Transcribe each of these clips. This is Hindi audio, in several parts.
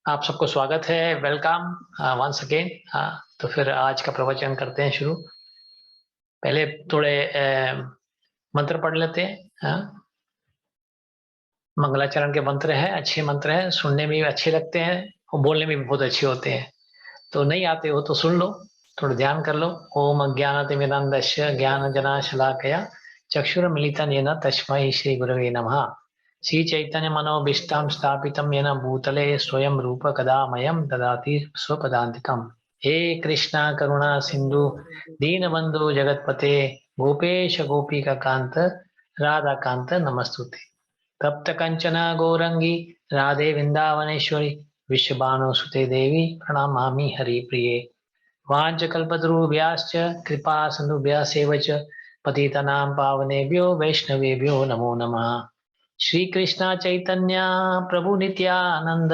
आप सबको स्वागत है। Welcome once again. हाँ, तो फिर आज का प्रवचन करते हैं शुरू। पहले थोड़े मंत्र पढ़ लेते हैं। हाँ, मंगलाचरण के मंत्र हैं, अच्छे मंत्र हैं, सुनने में भी अच्छे लगते हैं और बोलने में भी बहुत अच्छे होते हैं। तो नहीं आते हो तो सुन लो, थोड़ा ध्यान कर लो। ओम अज्ञानतिमिरान्धस्य ज्ञानजनाशलाकया चक्षुरुन्मीलितं येन तस्मै श्री गुरवे नमः। श्री चैतन्य मनोभीष्टं स्थापितं येन भूतले स्वयं रूप कदा मह्यं ददाति स्वपदान्तिकम्। हे कृष्णा करुणा सिंधु दीनबंधु जगतपते गोपेश गोपिका कांत राधा कांत नमस्तुते। तप्त कंचना गौरंगी राधे वृंदावनेश्वरी विश्वभानुसुते देवी प्रणमामि हरिप्रिये। वाञ्छकल्पतरुभ्यश्च कृपा सिन्धुभ्यः च पतितानां पावनेभ्यो वैष्णवेभ्यो नमो नमः। श्री कृष्ण चैतन्य प्रभु नित्यानंद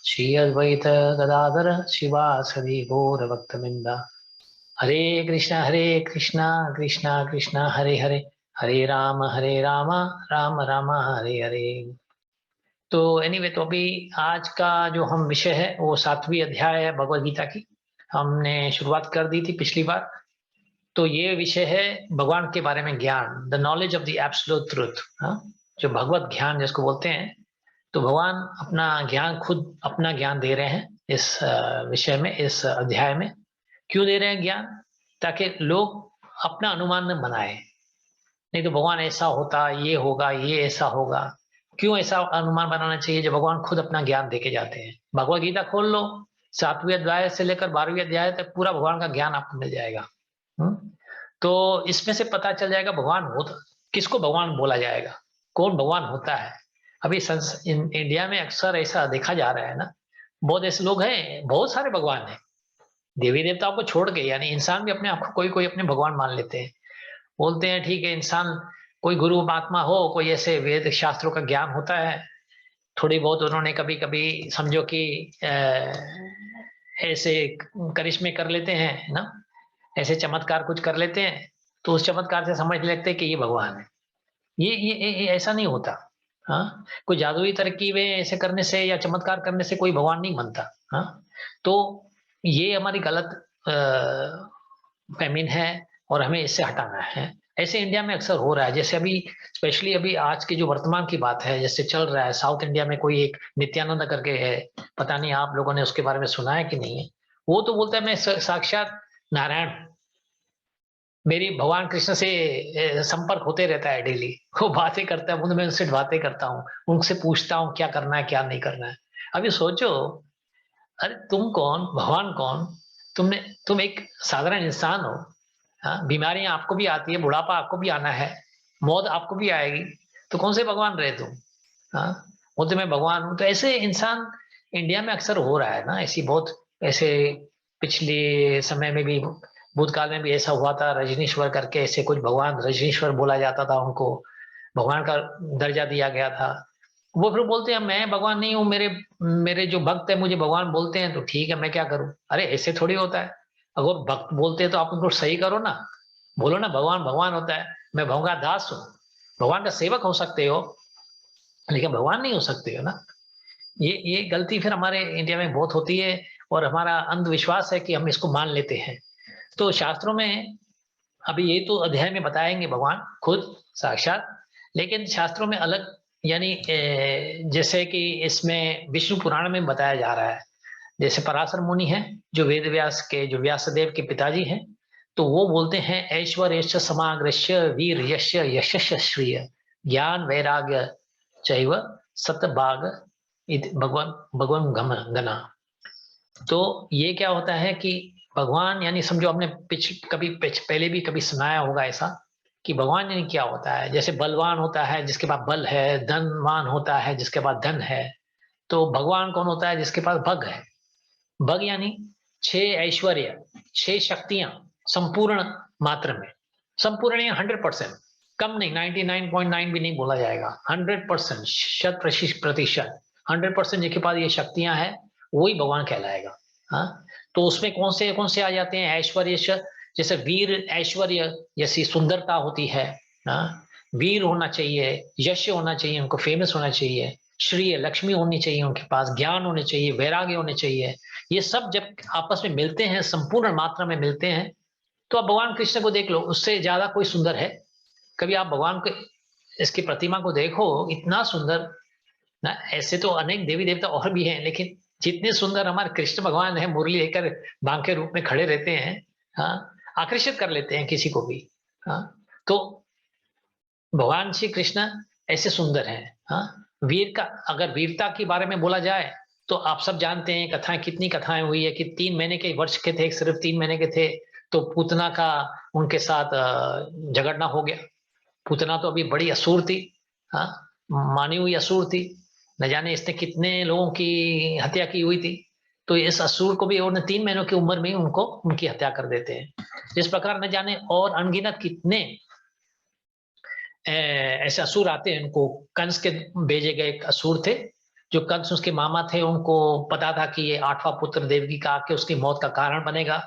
श्री अद्वैत गदाधर शिवासदि गौर भक्तवृंद। हरे कृष्णा कृष्णा कृष्णा हरे हरे, हरे राम राम राम हरे हरे। तो एनीवे, तो अभी आज का जो हम विषय है वो 7वीं अध्याय है भगवद गीता की। हमने शुरुआत कर दी थी पिछली बार। तो ये विषय है भगवान के बारे में ज्ञान, the knowledge of the absolute truth. हाँ, जो भगवत ज्ञान जिसको बोलते हैं। तो भगवान अपना ज्ञान, खुद अपना ज्ञान दे रहे हैं इस विषय में, इस अध्याय में। क्यों दे रहे हैं ज्ञान? ताकि लोग अपना अनुमान न बनाए। नहीं तो भगवान ऐसा होता, ये होगा, ये ऐसा होगा। क्यों ऐसा अनुमान बनाना चाहिए जब भगवान खुद अपना ज्ञान देके जाते हैं? भगवद गीता खोल लो, 7वीं अध्याय से लेकर 12वीं अध्याय तक पूरा भगवान का ज्ञान आपको मिल जाएगा। तो इसमें से पता चल जाएगा भगवान होता किसको भगवान बोला जाएगा, कौन भगवान होता है। अभी इंडिया में अक्सर ऐसा देखा जा रहा है ना, बहुत ऐसे लोग हैं, बहुत सारे भगवान हैं। देवी देवताओं को छोड़ के, यानी इंसान भी अपने आप को कोई कोई अपने भगवान मान लेते हैं। बोलते हैं ठीक है, इंसान कोई गुरु महात्मा हो, कोई ऐसे वेद शास्त्रों का ज्ञान होता है, थोड़ी बहुत उन्होंने कभी कभी समझो कि ऐसे करिश्मे कर लेते हैं ना, ऐसे चमत्कार कुछ कर लेते हैं, तो उस चमत्कार से समझ लेते हैं कि ये भगवान है। ये ऐसा नहीं होता। हाँ, कोई जादुई तरकीबें ऐसे करने से या चमत्कार करने से कोई भगवान नहीं बनता। हाँ, तो ये हमारी गलत फहमीन है और हमें इससे हटाना है। ऐसे इंडिया में अक्सर हो रहा है, जैसे अभी स्पेशली अभी आज की जो वर्तमान की बात है, जैसे चल रहा है साउथ इंडिया में, कोई एक नित्यानंद करके है, पता नहीं आप लोगों ने उसके बारे में सुना है कि नहीं है। वो तो बोलता है मैं साक्षात नारायण, मेरी भगवान कृष्ण से संपर्क होते रहता है डेली। वो बातें करता है, मैं उनसे बातें करता हूँ, उनसे पूछता हूँ क्या करना है क्या नहीं करना है। अभी सोचो, अरे तुम कौन, भगवान कौन? तुमने तुम एक साधारण इंसान हो। हाँ, बीमारियां आपको भी आती है, बुढ़ापा आपको भी आना है, मौत आपको भी आएगी। तो कौन से भगवान रहे तुम? हाँ, बोलते मैं भगवान हूँ। तो ऐसे इंसान इंडिया में अक्सर हो रहा है ना, ऐसी बहुत ऐसे। पिछले समय में भी, भूतकाल में भी ऐसा हुआ था, रजनीश्वर करके ऐसे कुछ भगवान, रजनीश्वर बोला जाता था उनको, भगवान का दर्जा दिया गया था। वो फिर बोलते हैं मैं भगवान नहीं हूँ, मेरे मेरे जो भक्त है मुझे भगवान बोलते हैं, तो ठीक है मैं क्या करूं? अरे ऐसे थोड़ी होता है। अगर भक्त बोलते हैं तो आप उनको सही करो ना, बोलो ना भगवान भगवान होता है, मैं भगवान का दास हूँ। भगवान का सेवक हो सकते हो, लेकिन भगवान नहीं हो सकते हो ना। ये गलती फिर हमारे इंडिया में बहुत होती है, और हमारा अंधविश्वास है कि हम इसको मान लेते हैं। तो शास्त्रों में अभी ये तो अध्याय में बताएंगे भगवान खुद साक्षात, लेकिन शास्त्रों में अलग, यानी जैसे कि इसमें विष्णु पुराण में बताया जा रहा है। जैसे पराशर मुनि हैं, जो वेद व्यास के, जो व्यासदेव के पिताजी हैं, तो वो बोलते हैं ऐश्वर्यश्च समाग्रश्य वीर यश्य यशस्य श्रिय ज्ञान वैराग्य चैव सतभाग भगवान भगवान गना। तो ये क्या होता है कि भगवान, यानी समझो आपने पहले भी कभी सुनाया होगा ऐसा, कि भगवान यानी क्या होता है। जैसे बलवान होता है जिसके पास बल है, धनवान होता है जिसके पास धन है। तो भगवान कौन होता है? जिसके पास भग है। भग यानी 6 ऐश्वर्य, 6 शक्तियां संपूर्ण मात्रा में। संपूर्ण या 100%, कम नहीं, 99.9 भी नहीं बोला जाएगा, 100%, 100%। 100% जिसके पास ये शक्तियां हैं वही भगवान कहलाएगा। हाँ, तो उसमें कौन से आ जाते हैं? ऐश्वर्य, जैसे वीर ऐश्वर्य, जैसी सुंदरता होती है। हाँ, वीर होना चाहिए, यश होना चाहिए, उनको फेमस होना चाहिए, श्री लक्ष्मी होनी चाहिए उनके पास, ज्ञान होने चाहिए, वैराग्य होने चाहिए। ये सब जब आपस में मिलते हैं, संपूर्ण मात्रा में मिलते हैं, तो आप भगवान कृष्ण को देख लो, उससे ज्यादा कोई सुंदर है? कभी आप भगवान को, इसकी प्रतिमा को देखो, इतना सुंदर ना। ऐसे तो अनेक देवी देवता और भी हैं, लेकिन जितने सुंदर हमारे कृष्ण भगवान है, मुरली लेकर बांके के रूप में खड़े रहते हैं, हाँ, आकर्षित कर लेते हैं किसी को भी। हाँ, तो भगवान श्री कृष्ण ऐसे सुंदर हैं। हाँ, वीर का, अगर वीरता के बारे में बोला जाए, तो आप सब जानते हैं कथाएं, कितनी कथाएं हुई है कि 3 महीने के वर्ष के थे, सिर्फ 3 महीने के थे, तो पूतना का उनके साथ झगड़ना हो गया। पूतना तो अभी बड़ी असुर थी, हाँ, मानी हुई असुर थी, न जाने इसने कितने लोगों की हत्या की हुई थी। तो इस असुर को भी उन्होंने 3 महीनों की उम्र में ही उनको उनकी हत्या कर देते हैं। इस प्रकार न जाने और अनगिनत कितने ऐसे असुर आते हैं। उनको कंस के भेजे गए एक असुर थे, जो कंस उसके मामा थे, उनको पता था कि ये 8वां पुत्र देवकी का आके उसकी मौत का कारण बनेगा,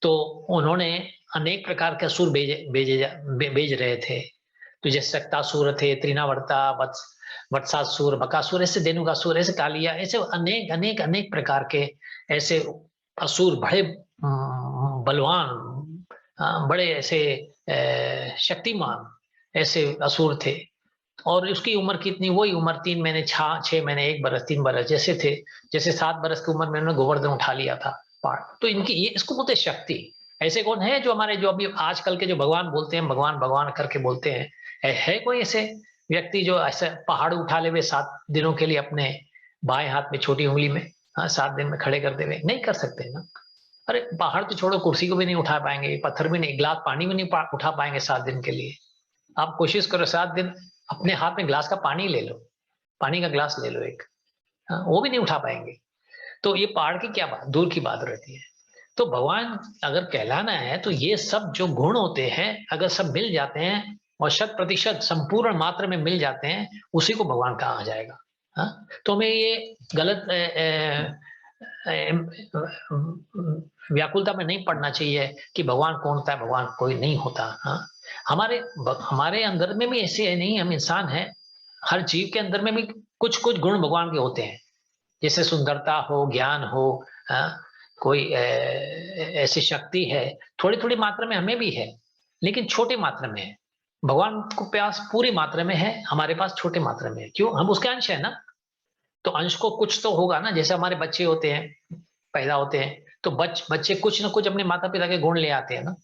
तो उन्होंने अनेक प्रकार के असुर भेज रहे थे। तो जैसे शक्तासुर थे, त्रिनावर्ता, वत्सासुर, बकासुर, ऐसे धेनुकासुर, ऐसे कालिया, ऐसे अनेक अनेक अनेक प्रकार के ऐसे असुर, बड़े बलवान, बड़े ऐसे शक्तिमान ऐसे असुर थे। और उसकी उम्र कितनी, वही उम्र 3 महीने, 6 महीने, 1 बरस, 3 बरस जैसे थे। जैसे 7 बरस की उम्र में उन्होंने गोवर्धन उठा लिया था पहाड़। तो इनकी ये, इसको बोलते हैं शक्ति। ऐसे कौन है जो हमारे, जो अभी आजकल के जो भगवान बोलते हैं, भगवान भगवान करके बोलते हैं, है कोई ऐसे व्यक्ति जो ऐसे पहाड़ उठा ले हुए 7 दिनों के लिए अपने बाएं हाथ में, छोटी उंगली में, हाँ, 7 दिन में खड़े कर दे हुए? नहीं कर सकते ना। अरे पहाड़ तो छोड़ो, कुर्सी को भी नहीं उठा पाएंगे, पत्थर भी नहीं, गिलास पानी भी नहीं उठा पाएंगे 7 दिन के लिए। आप कोशिश करो 7 दिन, अपने हाथ में गिलास का पानी ले लो, पानी का गिलास ले लो एक, हाँ, वो भी नहीं उठा पाएंगे। तो ये पहाड़ की क्या बात, दूर की बात रहती है। तो भगवान अगर कहलाना है, तो ये सब जो गुण होते हैं, अगर सब मिल जाते हैं और 100% संपूर्ण मात्रा में मिल जाते हैं, उसी को भगवान कहा जाएगा। हाँ, तो हमें ये गलत व्याकुलता में नहीं पड़ना चाहिए कि भगवान कौन होता है, भगवान कोई नहीं होता। हाँ, हमारे हमारे अंदर में भी ऐसे है नहीं, हम इंसान हैं, हर जीव के अंदर में भी कुछ कुछ गुण भगवान के होते हैं। जैसे सुंदरता हो, ज्ञान हो, हाँ, कोई ऐसी शक्ति है, थोड़ी थोड़ी मात्रा में हमें भी है, लेकिन छोटे मात्रा में है। भगवान को प्यास पूरी मात्रा में है, हमारे पास छोटे मात्रा में है। क्यों? हम उसके अंश है ना। तो अंश को कुछ तो होगा ना। जैसे हमारे बच्चे होते हैं, पैदा होते हैं, तो बच्चे कुछ ना कुछ अपने माता पिता के गुण ले आते हैं ना।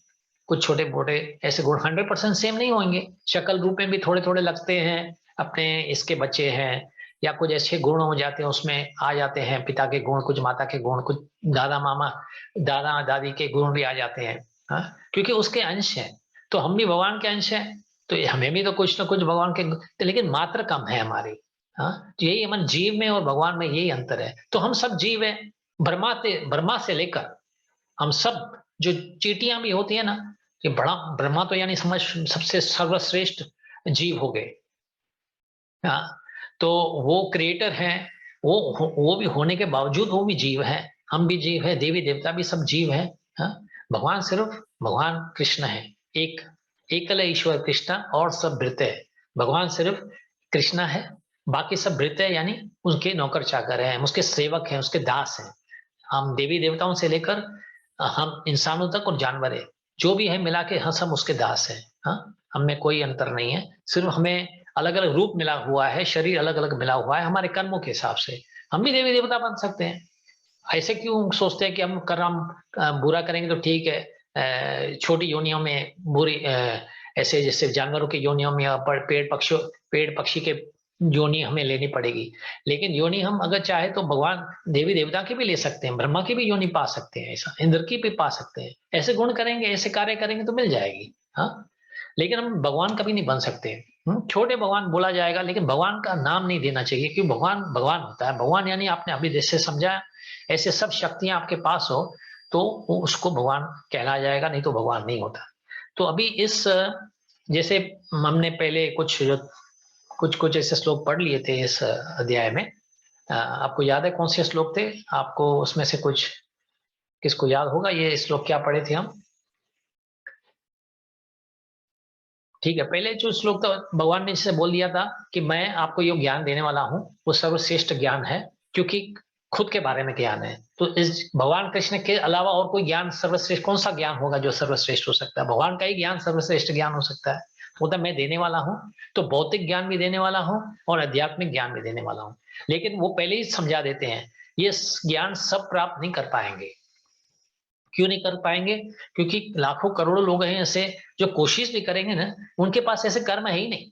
कुछ छोटे मोटे ऐसे गुण 100% सेम नहीं होंगे, शक्ल रूप में भी थोड़े थोड़े लगते हैं, अपने इसके बच्चे हैं, या कुछ ऐसे गुण हो जाते हैं, उसमें आ जाते हैं पिता के गुण, कुछ माता के गुण, कुछ दादा मामा, दादा दादी के गुण भी आ जाते हैं। हाँ, क्योंकि उसके अंश हैं। तो हम भी भगवान के अंश हैं, तो हमें भी तो कुछ ना कुछ भगवान के, लेकिन मात्रा कम है हमारी। हाँ, तो यही हमारे जीव में और भगवान में यही अंतर है। तो हम सब जीव है, ब्रह्मा से लेकर हम सब, जो चींटियां भी होती है ना, ये बड़ा ब्रह्मा तो यानी समझ सबसे सर्वश्रेष्ठ जीव हो गए। हाँ, तो वो क्रिएटर हैं, वो भी होने के बावजूद वो भी जीव है, हम भी जीव है, देवी देवता भी सब जीव है। हाँ, भगवान सिर्फ भगवान कृष्ण है, एक एकल ईश्वर कृष्ण, और सब भृत है। भगवान सिर्फ कृष्णा है, बाकी सब भृत है, यानी उनके नौकर चाकर हैं, उसके सेवक हैं, उसके दास हैं। हम देवी देवताओं से लेकर हम इंसानों तक और जानवर है, जो भी है मिला के, हाँ, सब उसके दास है। हाँ, हमें कोई अंतर नहीं है, सिर्फ हमें अलग अलग रूप मिला हुआ है, शरीर अलग अलग मिला हुआ है हमारे कर्मों के हिसाब से। हम भी देवी देवता बन सकते हैं। ऐसे क्यों सोचते हैं कि हम कर्म बुरा करेंगे तो ठीक है, छोटी योनियों में बुरी, ऐसे जैसे जानवरों की योनियों में, या पेड़ पक्षी के योनि हमें लेनी पड़ेगी। लेकिन योनि हम अगर चाहे तो भगवान देवी देवता की भी ले सकते हैं, ब्रह्मा की भी योनि पा सकते हैं, ऐसा इंद्र की भी पा सकते हैं। ऐसे गुण करेंगे, ऐसे कार्य करेंगे तो मिल जाएगी। हाँ, लेकिन हम भगवान कभी नहीं बन सकते। छोटे भगवान बोला जाएगा, लेकिन भगवान का नाम नहीं देना चाहिए, क्योंकि भगवान भगवान होता है। भगवान यानी आपने अभी जैसे समझा, ऐसे सब शक्तियां आपके पास हो, तो वो उसको भगवान कहला जाएगा, नहीं तो भगवान नहीं होता। तो अभी इस, जैसे हमने पहले कुछ कुछ ऐसे श्लोक पढ़ लिए थे इस अध्याय में। आपको याद है कौन से श्लोक थे? आपको उसमें से कुछ, किसको याद होगा ये श्लोक क्या पढ़े थे हम? ठीक है, पहले जो श्लोक था भगवान ने जैसे बोल दिया था कि मैं आपको ये ज्ञान देने वाला हूँ, वो सर्वश्रेष्ठ ज्ञान है, क्योंकि खुद के बारे में ज्ञान है। तो इस भगवान कृष्ण के अलावा और कोई ज्ञान सर्वश्रेष्ठ कौन सा ज्ञान होगा जो सर्वश्रेष्ठ हो सकता है? भगवान का ही ज्ञान सर्वश्रेष्ठ ज्ञान हो सकता है। वो तो मैं देने वाला हूँ, तो भौतिक ज्ञान भी देने वाला हूँ और आध्यात्मिक ज्ञान भी देने वाला हूँ। लेकिन वो पहले ही समझा देते हैं, ये ज्ञान सब प्राप्त नहीं कर पाएंगे। क्यों नहीं कर पाएंगे? क्योंकि लाखों करोड़ों लोग हैं ऐसे जो कोशिश भी करेंगे ना, उनके पास ऐसे कर्म है ही नहीं।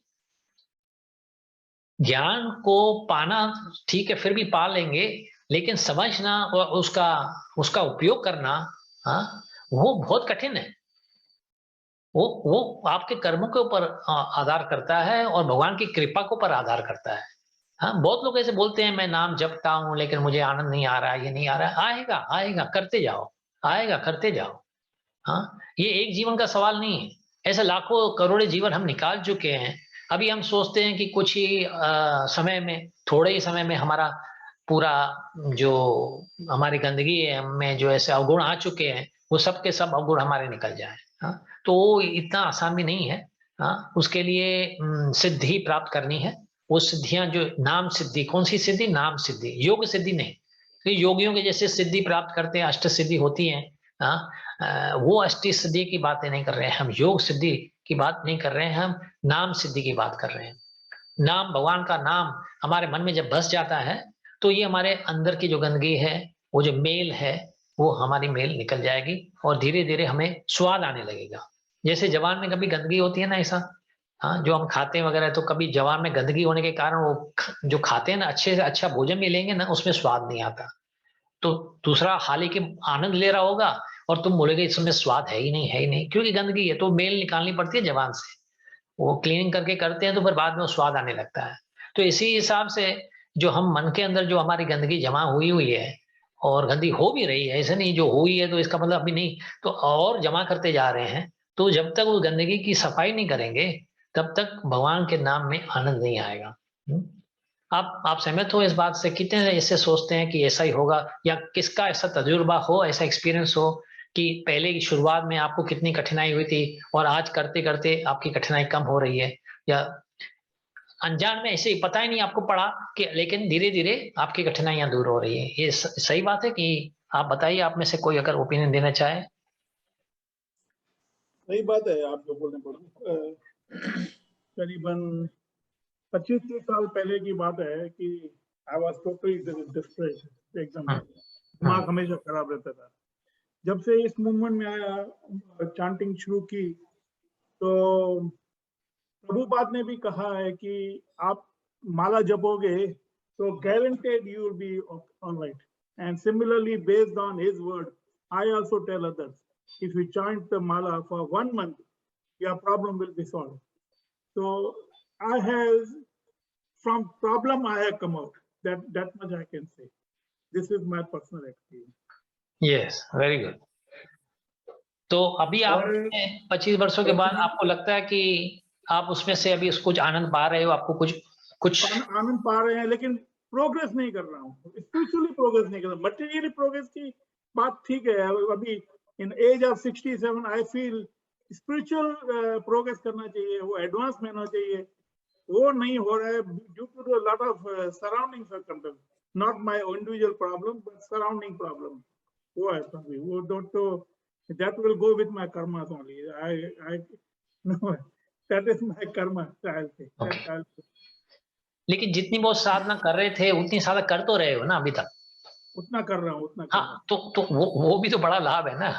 ज्ञान को पाना ठीक है, फिर भी पा लेंगे, लेकिन समझना और उसका उसका उपयोग करना, हाँ, वो बहुत कठिन है। वो आपके कर्मों के ऊपर आधार करता है और भगवान की कृपा के ऊपर आधार करता है। हाँ, बहुत लोग ऐसे बोलते हैं मैं नाम जपता हूँ लेकिन मुझे आनंद नहीं आ रहा है, ये नहीं आ रहा है। आएगा, आएगा, करते जाओ, आएगा, करते जाओ। हाँ, ये एक जीवन का सवाल नहीं है। ऐसे लाखों करोड़ों जीवन हम निकाल चुके हैं। अभी हम सोचते हैं कि कुछ ही समय में, थोड़े ही समय में हमारा पूरा जो हमारी गंदगी है, हमें जो ऐसे अवगुण आ चुके हैं, वो सब के सब अवगुण हमारे निकल जाए। हाँ, तो वो इतना आसान भी नहीं है। हाँ, उसके लिए सिद्धि प्राप्त करनी है। वो सिद्धियां जो नाम सिद्धि, कौन सी सिद्धि? नाम सिद्धि, योग सिद्धि नहीं। तो योगियों के जैसे सिद्धि प्राप्त करते हैं, अष्ट सिद्धि होती है। हाँ, वो अष्टी सिद्धि की बातें नहीं कर रहे हैं हम, योग सिद्धि की बात नहीं कर रहे हैं हम, नाम सिद्धि की बात कर रहे हैं। नाम, भगवान का नाम हमारे मन में जब बस जाता है, तो ये हमारे अंदर की जो गंदगी है, वो जो मेल है, वो हमारी मेल निकल जाएगी और धीरे धीरे हमें स्वाद आने लगेगा। जैसे जवान में कभी गंदगी होती है ना, ऐसा, हाँ, जो हम खाते हैं वगैरह, तो कभी जवान में गंदगी होने के कारण वो जो खाते हैं ना, अच्छे से अच्छा भोजन भी लेंगे ना, उसमें स्वाद नहीं आता। तो दूसरा हाल ही के आनंद ले रहा होगा और तुम बोलोगे इसमें स्वाद है ही नहीं, है ही नहीं, क्योंकि गंदगी है। तो मेल निकालनी पड़ती है जबान से, वो क्लीनिंग करके करते हैं, तो फिर बाद में वो स्वाद आने लगता है। तो इसी हिसाब से जो हम मन के अंदर जो हमारी गंदगी जमा हुई हुई है, और गंदी हो भी रही है, ऐसे नहीं जो हुई है तो इसका मतलब अभी नहीं, तो और जमा करते जा रहे हैं। तो जब तक उस गंदगी की सफाई नहीं करेंगे, तब तक भगवान के नाम में आनंद नहीं आएगा। हम्म? आप सहमत हो इस बात से? कितने ऐसे सोचते हैं कि ऐसा ही होगा, या किसका ऐसा तजुर्बा हो, ऐसा एक्सपीरियंस हो कि पहले की शुरुआत में आपको कितनी कठिनाई हुई थी और आज करते करते आपकी कठिनाई कम हो रही है, या अनजान में ऐसे ही पता ही नहीं आपको पड़ा कि, लेकिन धीरे धीरे आपकी कठिनाइयां दूर हो रही है? ये सही बात है कि? आप बताइए, आप में से कोई अगर ओपिनियन देना चाहे। सही बात है आप जो बोलने पर। करीबन 25-30 साल पहले की बात है कि आई वाज टोटली डिस्ट्रेस्ड एकदम। हम्म, दिमाग हम्म, हमेशा खराब रहता था। जब से इस मूवमेंट में आया, चांटिंग शुरू की, तो प्रभुपाद ने भी कहा है कि आप माला जपोगे तो guaranteed you will be all right. And similarly, based on his word, I also tell others, if you chant the mala for 1 month, your problem will be solved. So I have, from problem I have come out. That much I can say. This is my personal experience. Yes, very good. तो अभी आप और 25 वर्षों के बाद पर्सनली आपको लगता है कि आप उसमें से अभी कुछ आनंद पा रहे हो? आपको कुछ कुछ आनंद पा रहे हैं, लेकिन प्रोग्रेस नहीं कर रहा हूँ, स्पिरिचुअली प्रोग्रेस नहीं कर रहा। मटेरियली प्रोग्रेस की बात ठीक है, अभी in age of 67 I feel spiritual progress करना चाहिए, वो एडवांसमेंट होना चाहिए। वो नहीं हो रहा है due to lot of surrounding circumstance, not my individual problem but surrounding problem. वो है सभी, वो डोंट, तो that will go with my karma only. I know that is my karma, I okay. Will लेकिन जितनी बहुत साधना कर रहे थे उतनी साधना कर तो रहे हो ना अभी तक? उतना कर रहा हूँ, उतना कर रहा हाँ, तो वो भी तो बड़ा लाभ है ना।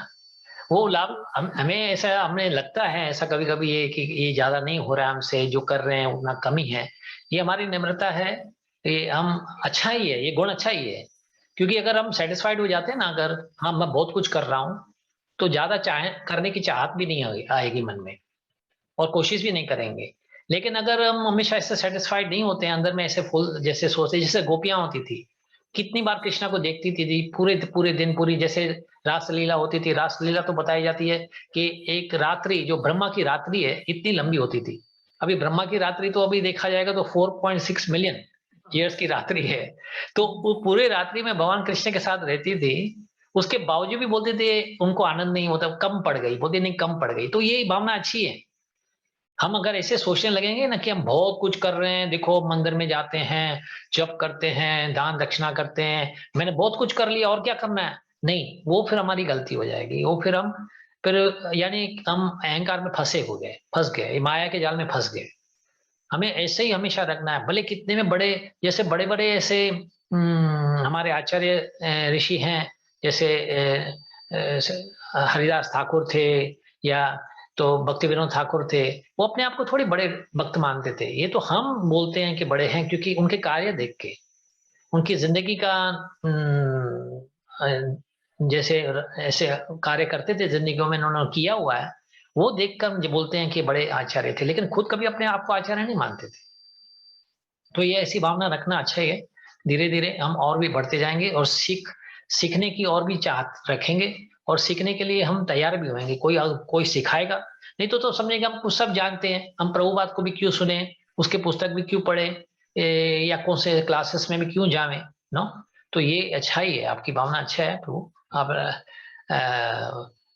वो लाभ हमें ऐसा, हमें लगता है ऐसा कभी कभी ये कि ये ज्यादा नहीं हो रहा है हमसे, जो कर रहे हैं उतना कमी है। ये हमारी निम्रता है, ये हम अच्छा ही है, ये गुण अच्छा ही है। क्योंकि अगर हम सेटिस्फाइड हो जाते हैं ना, अगर हाँ मैं बहुत कुछ कर रहा हूँ, तो ज्यादा चाहे करने की चाहत भी नहीं आएगी मन में, और कोशिश भी नहीं करेंगे। लेकिन अगर हम हमेशा ऐसे सेटिस्फाइड नहीं होते हैं, अंदर में ऐसे फुल जैसे सोचते, जैसे गोपियां होती थी, कितनी बार कृष्णा को देखती थी पूरे पूरे दिन, पूरी जैसे रासलीला होती थी। रासलीला तो बताई जाती है कि एक रात्रि जो ब्रह्मा की रात्रि है इतनी लंबी होती थी। अभी ब्रह्मा की रात्रि तो अभी देखा जाएगा तो 4.6 मिलियन ईयर्स की रात्रि है। तो वो पूरे रात्रि में भगवान कृष्ण के साथ रहती थी, उसके बावजूद भी बोलते थे उनको आनंद नहीं होता, कम पड़ गई, बोलते नहीं कम पड़ गई। तो ये भावना अच्छी है। हम अगर ऐसे सोचने लगेंगे ना कि हम बहुत कुछ कर रहे हैं, देखो मंदिर में जाते हैं, जप करते हैं, दान दक्षिणा करते हैं, मैंने बहुत कुछ कर लिया और क्या करना है? नहीं, वो फिर हमारी गलती हो जाएगी। वो फिर यानी हम अहंकार में फंस गए, माया के जाल में फंस गए। हमें ऐसे ही हमेशा रखना है, भले कितने में बड़े, जैसे बड़े-बड़े ऐसे हमारे आचार्य ऋषि हैं, जैसे हरिदास ठाकुर थे, या तो भक्ति विनोद ठाकुर थे, वो अपने आप को थोड़े बड़े भक्त मानते थे। ये तो हम बोलते हैं कि बड़े हैं क्योंकि उनके कार्य देख के, उनकी जिंदगी का जैसे ऐसे कार्य करते थे जिंदगियों में उन्होंने किया हुआ है, वो देखकर मुझे बोलते हैं कि बड़े आचार्य थे, लेकिन खुद कभी अपने आप को आचार्य नहीं मानते थे। तो ये ऐसी भावना रखना अच्छा ही है। धीरे धीरे हम और भी बढ़ते जाएंगे और सीखने की और भी चाहत रखेंगे, और सीखने के लिए हम तैयार भी होंगे। कोई सिखाएगा, नहीं तो समझेंगे हम कुछ सब जानते हैं, हम प्रभुपाद को भी क्यों सुने, उसके पुस्तक भी क्यों पढ़े, या कौन से क्लासेस में भी क्यों जावे। नो, तो ये अच्छा ही है, आपकी भावना अच्छा है प्रभु। आप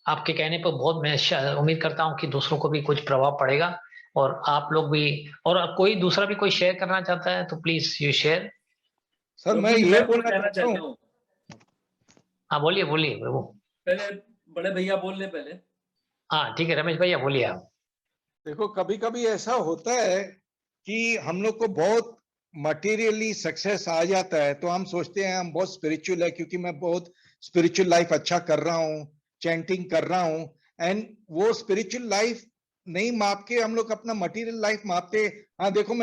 आपके कहने पर बहुत मैं उम्मीद करता हूँ कि दूसरों को भी कुछ प्रभाव पड़ेगा, और आप लोग भी, और कोई दूसरा भी कोई शेयर करना चाहता है तो प्लीज यू शेयर। सर मैं ये बोलना चाहता हूँ। हाँ बोलिए बोलिए प्रभु। पहले बड़े भैया बोल ले पहले। हाँ ठीक है, रमेश भैया बोलिए आप। देखो कभी कभी ऐसा होता है कि हम लोग को बहुत मटेरियली सक्सेस आ जाता है तो हम सोचते हैं हम बहुत स्पिरिचुअल है, क्योंकि मैं बहुत स्पिरिचुअल लाइफ अच्छा कर रहा हूँ, चैंटिंग कर रहा हूँ, एंड वो स्पिरिचुअल लाइफ नहीं माप के हम लोग अपना मटेरियल लाइफ मापते। हाँ देखो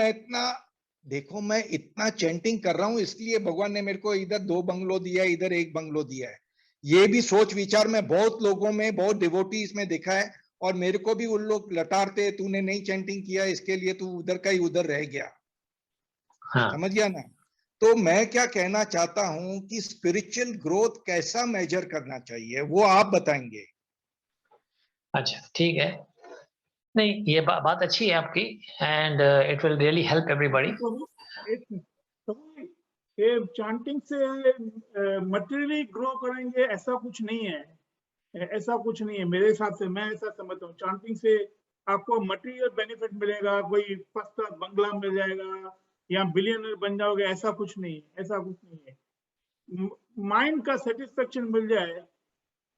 मैं इतना चैंटिंग कर रहा हूँ इसलिए भगवान ने मेरे को इधर 2 बंगलो दिया है, इधर 1 बंगलो दिया है। ये भी सोच विचार में बहुत लोगों में, बहुत डिवोटीज में देखा है, और मेरे को भी उन लोग लताड़ते, तूने नहीं चैंटिंग किया इसके लिए तू उधर का ही उधर रह गया। हाँ समझ गया ना? तो मैं क्या कहना चाहता हूं कि स्पिरिचुअल ग्रोथ कैसा मेजर करना चाहिए वो आप बताएंगे। अच्छा ठीक है, नहीं ये बात अच्छी है आपकी, and it will really help everybody. ये चांटिंग से मटेरियली ग्रो करेंगे ऐसा कुछ नहीं है, ऐसा कुछ नहीं है मेरे हिसाब से। मैं ऐसा समझता हूँ चांटिंग से आपको मटेरियल बेनिफिट मिलेगा, कोई फर्स्ट क्लास बंगला मिल जाएगा या बिलियनर बन जाओगे, ऐसा कुछ नहीं है, ऐसा कुछ नहीं है। माइंड का सेटिस्फेक्शन मिल जाए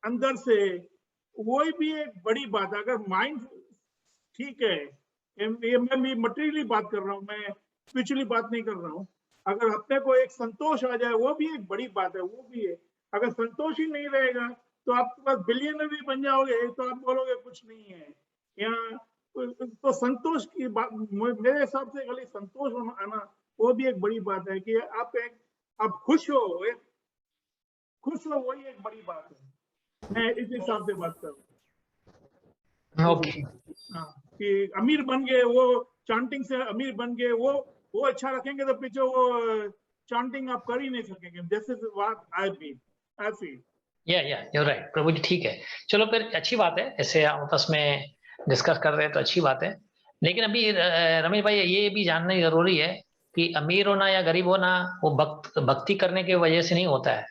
अंदर से, वो भी एक बड़ी बात है। अगर माइंड ठीक है, ये मैं भी मटेरियली बात कर रहा हूँ, मैं स्पिरिचुअली बात नहीं कर रहा हूँ। अगर अपने को एक संतोष आ जाए वो भी एक बड़ी बात है, वो भी है। अगर संतोष ही नहीं रहेगा तो आपके पास बिलियनर भी बन जाओगे तो आप बोलोगे कुछ नहीं है। या तो संतोष की बात मेरे हिसाब से खाली संतोष आना वो भी एक बड़ी बात है कि आप खुश हो, वही एक बड़ी बात है। मैं इस हिसाब से बात कर रहा हूँ। ओके, हाँ, कि अमीर बन गए, वो चांटिंग से अमीर बन गए, वो अच्छा रखेंगे तो पीछे वो चांटिंग आप कर ही नहीं सकेंगे। This is what I feel. या you're right प्रभु जी, ठीक है। चलो फिर अच्छी बात है, ऐसे आपस में डिस्कस कर रहे हैं तो अच्छी बात है। लेकिन अभी रमेश भाई ये भी जानना जरूरी है कि अमीर होना या गरीब होना वो भक्ति करने की वजह से नहीं होता है,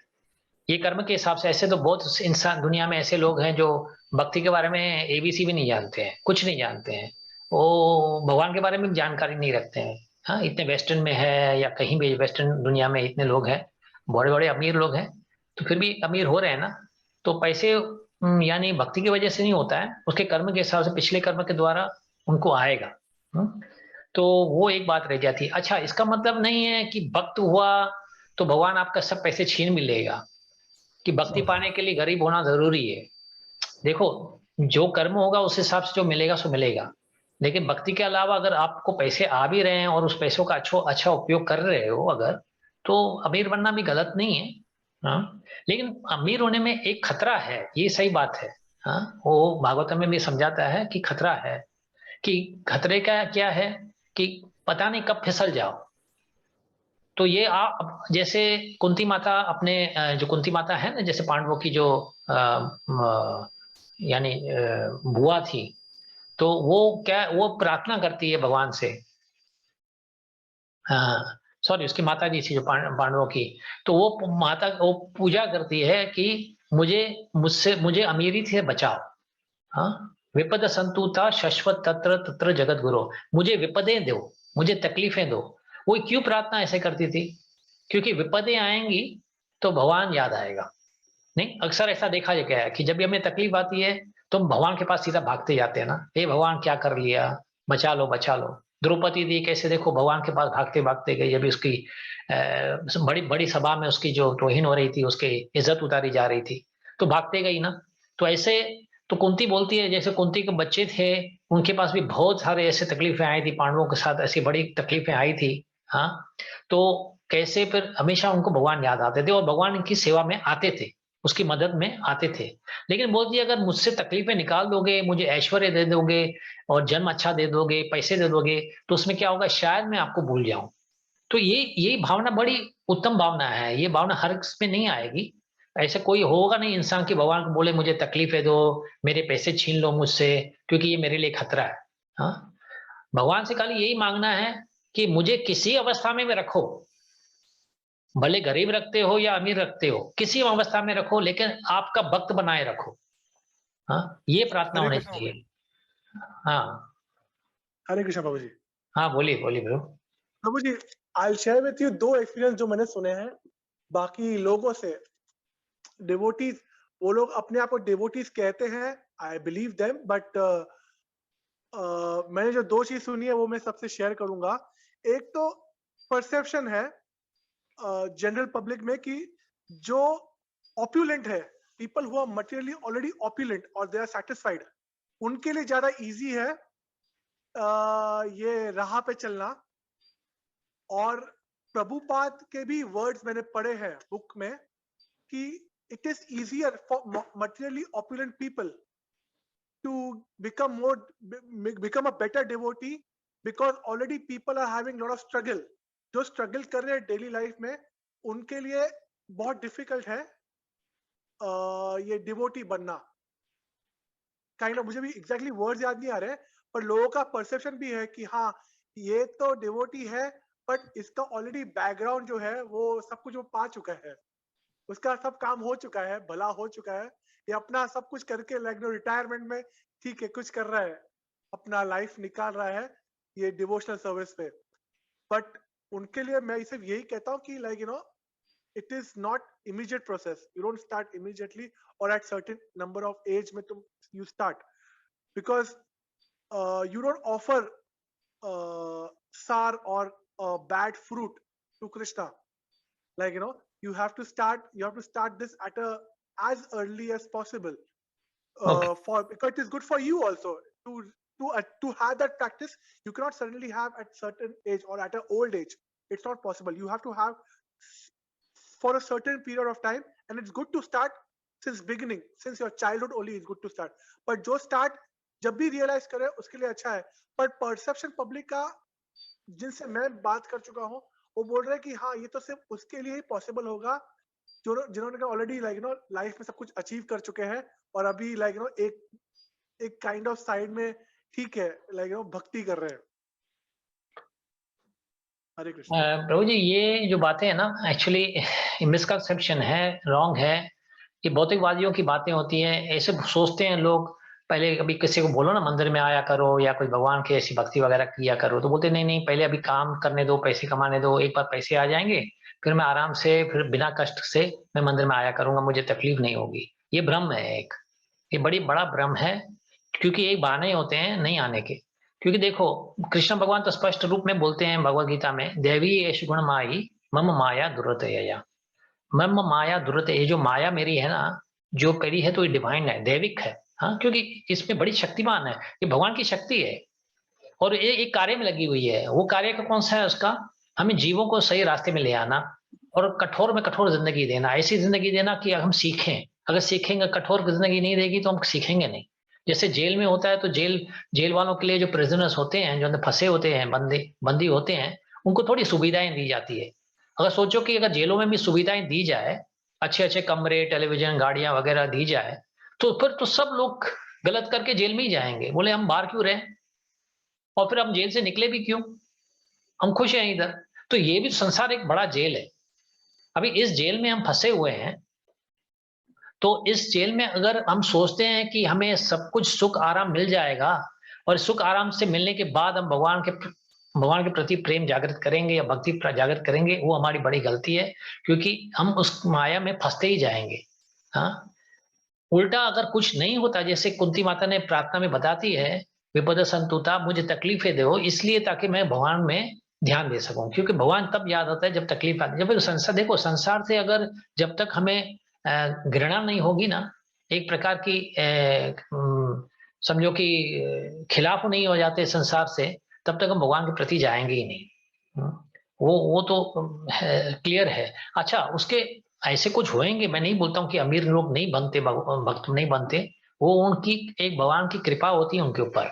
ये कर्म के हिसाब से। ऐसे तो बहुत इंसान दुनिया में ऐसे लोग हैं जो भक्ति के बारे में एबीसी भी नहीं जानते हैं, कुछ नहीं जानते हैं, वो भगवान के बारे में भी जानकारी नहीं रखते हैं। हाँ, इतने वेस्टर्न में है या कहीं भी वेस्टर्न दुनिया में इतने लोग हैं, बड़े बड़े अमीर लोग हैं, तो फिर भी अमीर हो रहे हैं ना। तो पैसे यानी भक्ति की वजह से नहीं होता है, उसके कर्म के हिसाब से, पिछले कर्म के द्वारा उनको आएगा। तो वो एक बात रह जाती है। अच्छा, इसका मतलब नहीं है कि भक्त हुआ तो भगवान आपका सब पैसे छीन भी लेगा, कि भक्ति पाने के लिए गरीब होना जरूरी है। देखो, जो कर्म होगा उस हिसाब से जो मिलेगा सो मिलेगा, लेकिन भक्ति के अलावा अगर आपको पैसे आ भी रहे हैं और उस पैसों का अच्छा उपयोग कर रहे हो अगर, तो अमीर बनना भी गलत नहीं है। हाँ, लेकिन अमीर होने में एक खतरा है, ये सही बात है। हाँ, वो भागवतम में भी समझाता है कि खतरा है, कि खतरे का क्या है कि पता नहीं कब फिसल जाओ। तो ये आप जैसे कुंती माता अपने जो कुंती माता है ना, जैसे पांडवों की जो यानी बुआ थी, तो वो प्रार्थना करती है भगवान से। हाँ सॉरी, उसकी माता जी थी जो पांडवों की, तो वो पूजा करती है कि मुझे अमीरी से बचाओ। हाँ, विपद संतुता शश्वत तत्र तत्र जगत गुरु, मुझे विपदें दो, मुझे तकलीफें दो। वो क्यों प्रार्थना ऐसे करती थी? क्योंकि विपदें आएंगी तो भगवान याद आएगा। नहीं, अक्सर ऐसा देखा गया है कि जब भी हमें तकलीफ आती है तो हम भगवान के पास सीधा भागते जाते हैं ना, हे भगवान क्या कर लिया, बचा लो बचा लो। द्रौपदी दी कैसे देखो भगवान के पास भागते भागते गई, जब उसकी बड़ी बड़ी सभा में उसकी जो तौहीन हो रही थी, उसकी इज्जत उतारी जा रही थी, तो भागते गई ना। तो ऐसे तो कुंती बोलती है जैसे कुंती के बच्चे थे, उनके पास भी बहुत सारे ऐसे तकलीफें आई थी, पांडवों के साथ ऐसी बड़ी तकलीफें आई थी। हाँ, तो कैसे फिर हमेशा उनको भगवान याद आते थे और भगवान की सेवा में आते थे, उसकी मदद में आते थे। लेकिन बोलती है अगर मुझसे तकलीफें निकाल दोगे, मुझे ऐश्वर्य दे दोगे और जन्म अच्छा दे दोगे, पैसे दे दोगे, तो उसमें क्या होगा, शायद मैं आपको भूल जाऊं। तो ये भावना बड़ी उत्तम भावना है। ये भावना हर किसी में नहीं आएगी। ऐसे कोई होगा नहीं इंसान की भगवान को बोले मुझे तकलीफें दो, मेरे पैसे छीन लो मुझसे, क्योंकि ये मेरे लिए खतरा है। हाँ, भगवान से खाली यही मांगना है कि मुझे किसी अवस्था में रखो, भले गरीब रखते हो या अमीर रखते हो, किसी अवस्था में रखो, लेकिन आपका भक्त बनाए रखो। हाँ, ये प्रार्थना हरे होनी कृष्णा बाबू जी। चाहिए। हाँ हरे कृष्णा बाबू जी। हाँ, बोलिए बोलिए ब्रो। बाबू जी, I share with you 2 experience जो मैंने सुने हैं बाकी लोगों से। डिवोटीज, वो लोग अपने आप को डिवोटीज कहते हैं, आई बिलीव देम, बट मैंने जो 2 चीज सुनी है वो मैं सबसे शेयर करूंगा। एक तो परसेप्शन है जनरल पब्लिक में कि जो ऑप्युलेंट है, people who are materially already opulent और दे आर सैटिस्फाइड, उनके लिए ज्यादा इजी है ये राह पे चलना। और प्रभुपाद के भी वर्ड्स मैंने पढ़े हैं बुक में कि it is easier for materially opulent people to become a better devotee because already people are having lot of struggle। जो स्ट्रगल कर रहे हैं डेली लाइफ में, उनके लिए बहुत डिफिकल्ट है ये डिवोटी बनना। काइंड ऑफ, मुझे भी एग्जैक्टली वर्ड्स याद नहीं आ रहे, पर लोगों का परसेप्शन भी है कि हाँ ये तो डिवोटी है, बट इसका ऑलरेडी बैकग्राउंड जो है वो सब कुछ वो पा चुका है, उसका सब काम हो चुका है, भला हो चुका है, ये अपना सब कुछ करके लाइक रिटायरमेंट में ठीक है कुछ कर रहा है, अपना लाइफ निकाल रहा है ये डिवोशनल सर्विस पे। बट उनके लिए मैं सिर्फ यही कहता हूँ कि like it is not immediate process, you don't start immediately or at certain number of age में तुम you start, because you don't offer sour or bad fruit to Krishna, like you have to start this at a as early as possible for, because it is good for you also to have that practice. You cannot suddenly have at certain age or at an old age, it's not possible. You have to have for a certain period of time, and it's good to start since beginning, since your childhood only is good to start. But जो start जब भी realize करे उसके लिए अच्छा है। पर perception public का जिनसे मैं बात कर चुका हूँ, वो बोल रहे हैं कि हाँ ये तो सिर्फ उसके लिए ही possible होगा जो जिन्होंने ऑलरेडी लाइफ में सब कुछ अचीव कर चुके हैं और अभी एक काइंड ऑफ साइड में ठीक है भक्ति कर रहे हैं। हरे कृष्ण। प्रभु जी, ये जो बातें हैं ना, एक्चुअली मिसकंसेप्शन है, रॉन्ग है। ये भौतिकवादियों की बातें होती हैं। ऐसे सोचते हैं लोग, पहले कभी किसी को बोलो ना मंदिर में आया करो या कोई भगवान की ऐसी भक्ति वगैरह किया करो, तो बोलते नहीं नहीं, पहले अभी काम करने दो, पैसे कमाने दो, एक बार पैसे आ जाएंगे फिर मैं आराम से, फिर बिना कष्ट से मैं मंदिर में आया करूंगा, मुझे तकलीफ नहीं होगी। ये भ्रम है एक, ये बड़ा भ्रम है, क्योंकि एक बहाने होते हैं नहीं आने के। क्योंकि देखो, कृष्ण भगवान तो स्पष्ट रूप में बोलते हैं भगवद गीता में, देवी येषु गुण माई मम माया दुरतया। मम माया दुरत, ये जो माया मेरी है ना, जो करी है तो ये डिवाइन है, दैविक है। हाँ, क्योंकि इसमें बड़ी शक्तिमान है, ये भगवान की शक्ति है और ये एक कार्य में लगी हुई है। वो कार्य का कौन सा है? उसका हमें जीवों को सही रास्ते में ले आना और कठोर में कठोर जिंदगी देना, ऐसी जिंदगी देना कि हम सीखें। अगर सीखेंगे, कठोर जिंदगी नहीं देगी तो हम सीखेंगे नहीं। जैसे जेल में होता है तो जेल वालों के लिए जो प्रिजनर्स होते हैं, जो अंदर फंसे होते हैं, बंदी होते हैं, उनको थोड़ी सुविधाएं दी जाती है। अगर सोचो कि अगर जेलों में भी सुविधाएं दी जाए, अच्छे अच्छे कमरे, टेलीविजन, गाड़ियां वगैरह दी जाए, तो फिर तो सब लोग गलत करके जेल में ही जाएंगे, बोले हम बाहर क्यों रहे, और फिर हम जेल से निकले भी क्यों, हम खुश हैं इधर। तो ये भी संसार एक बड़ा जेल है। अभी इस जेल में हम फंसे हुए हैं, तो इस जेल में अगर हम सोचते हैं कि हमें सब कुछ सुख आराम मिल जाएगा और सुख आराम से मिलने के बाद हम भगवान के प्रति प्रेम जागृत करेंगे या भक्ति जागृत करेंगे, वो हमारी बड़ी गलती है, क्योंकि हम उस माया में फंसते ही जाएंगे। हाँ, उल्टा अगर कुछ नहीं होता, जैसे कुंती माता ने प्रार्थना में बताती है, विपद संतुता, मुझे तकलीफें दो इसलिए ताकि मैं भगवान में ध्यान दे सकूं, क्योंकि भगवान तब याद आता है जब तकलीफ आती है। जब संसार, देखो संसार से अगर जब तक हमें घृणा नहीं होगी ना, एक प्रकार की समझो कि खिलाफ नहीं हो जाते संसार से, तब तक हम भगवान के प्रति जाएंगे ही नहीं। वो तो क्लियर है। अच्छा, उसके ऐसे कुछ होएंगे, मैं नहीं बोलता हूँ कि अमीर लोग नहीं बनते, भक्त नहीं बनते, वो उनकी एक भगवान की कृपा होती है उनके ऊपर,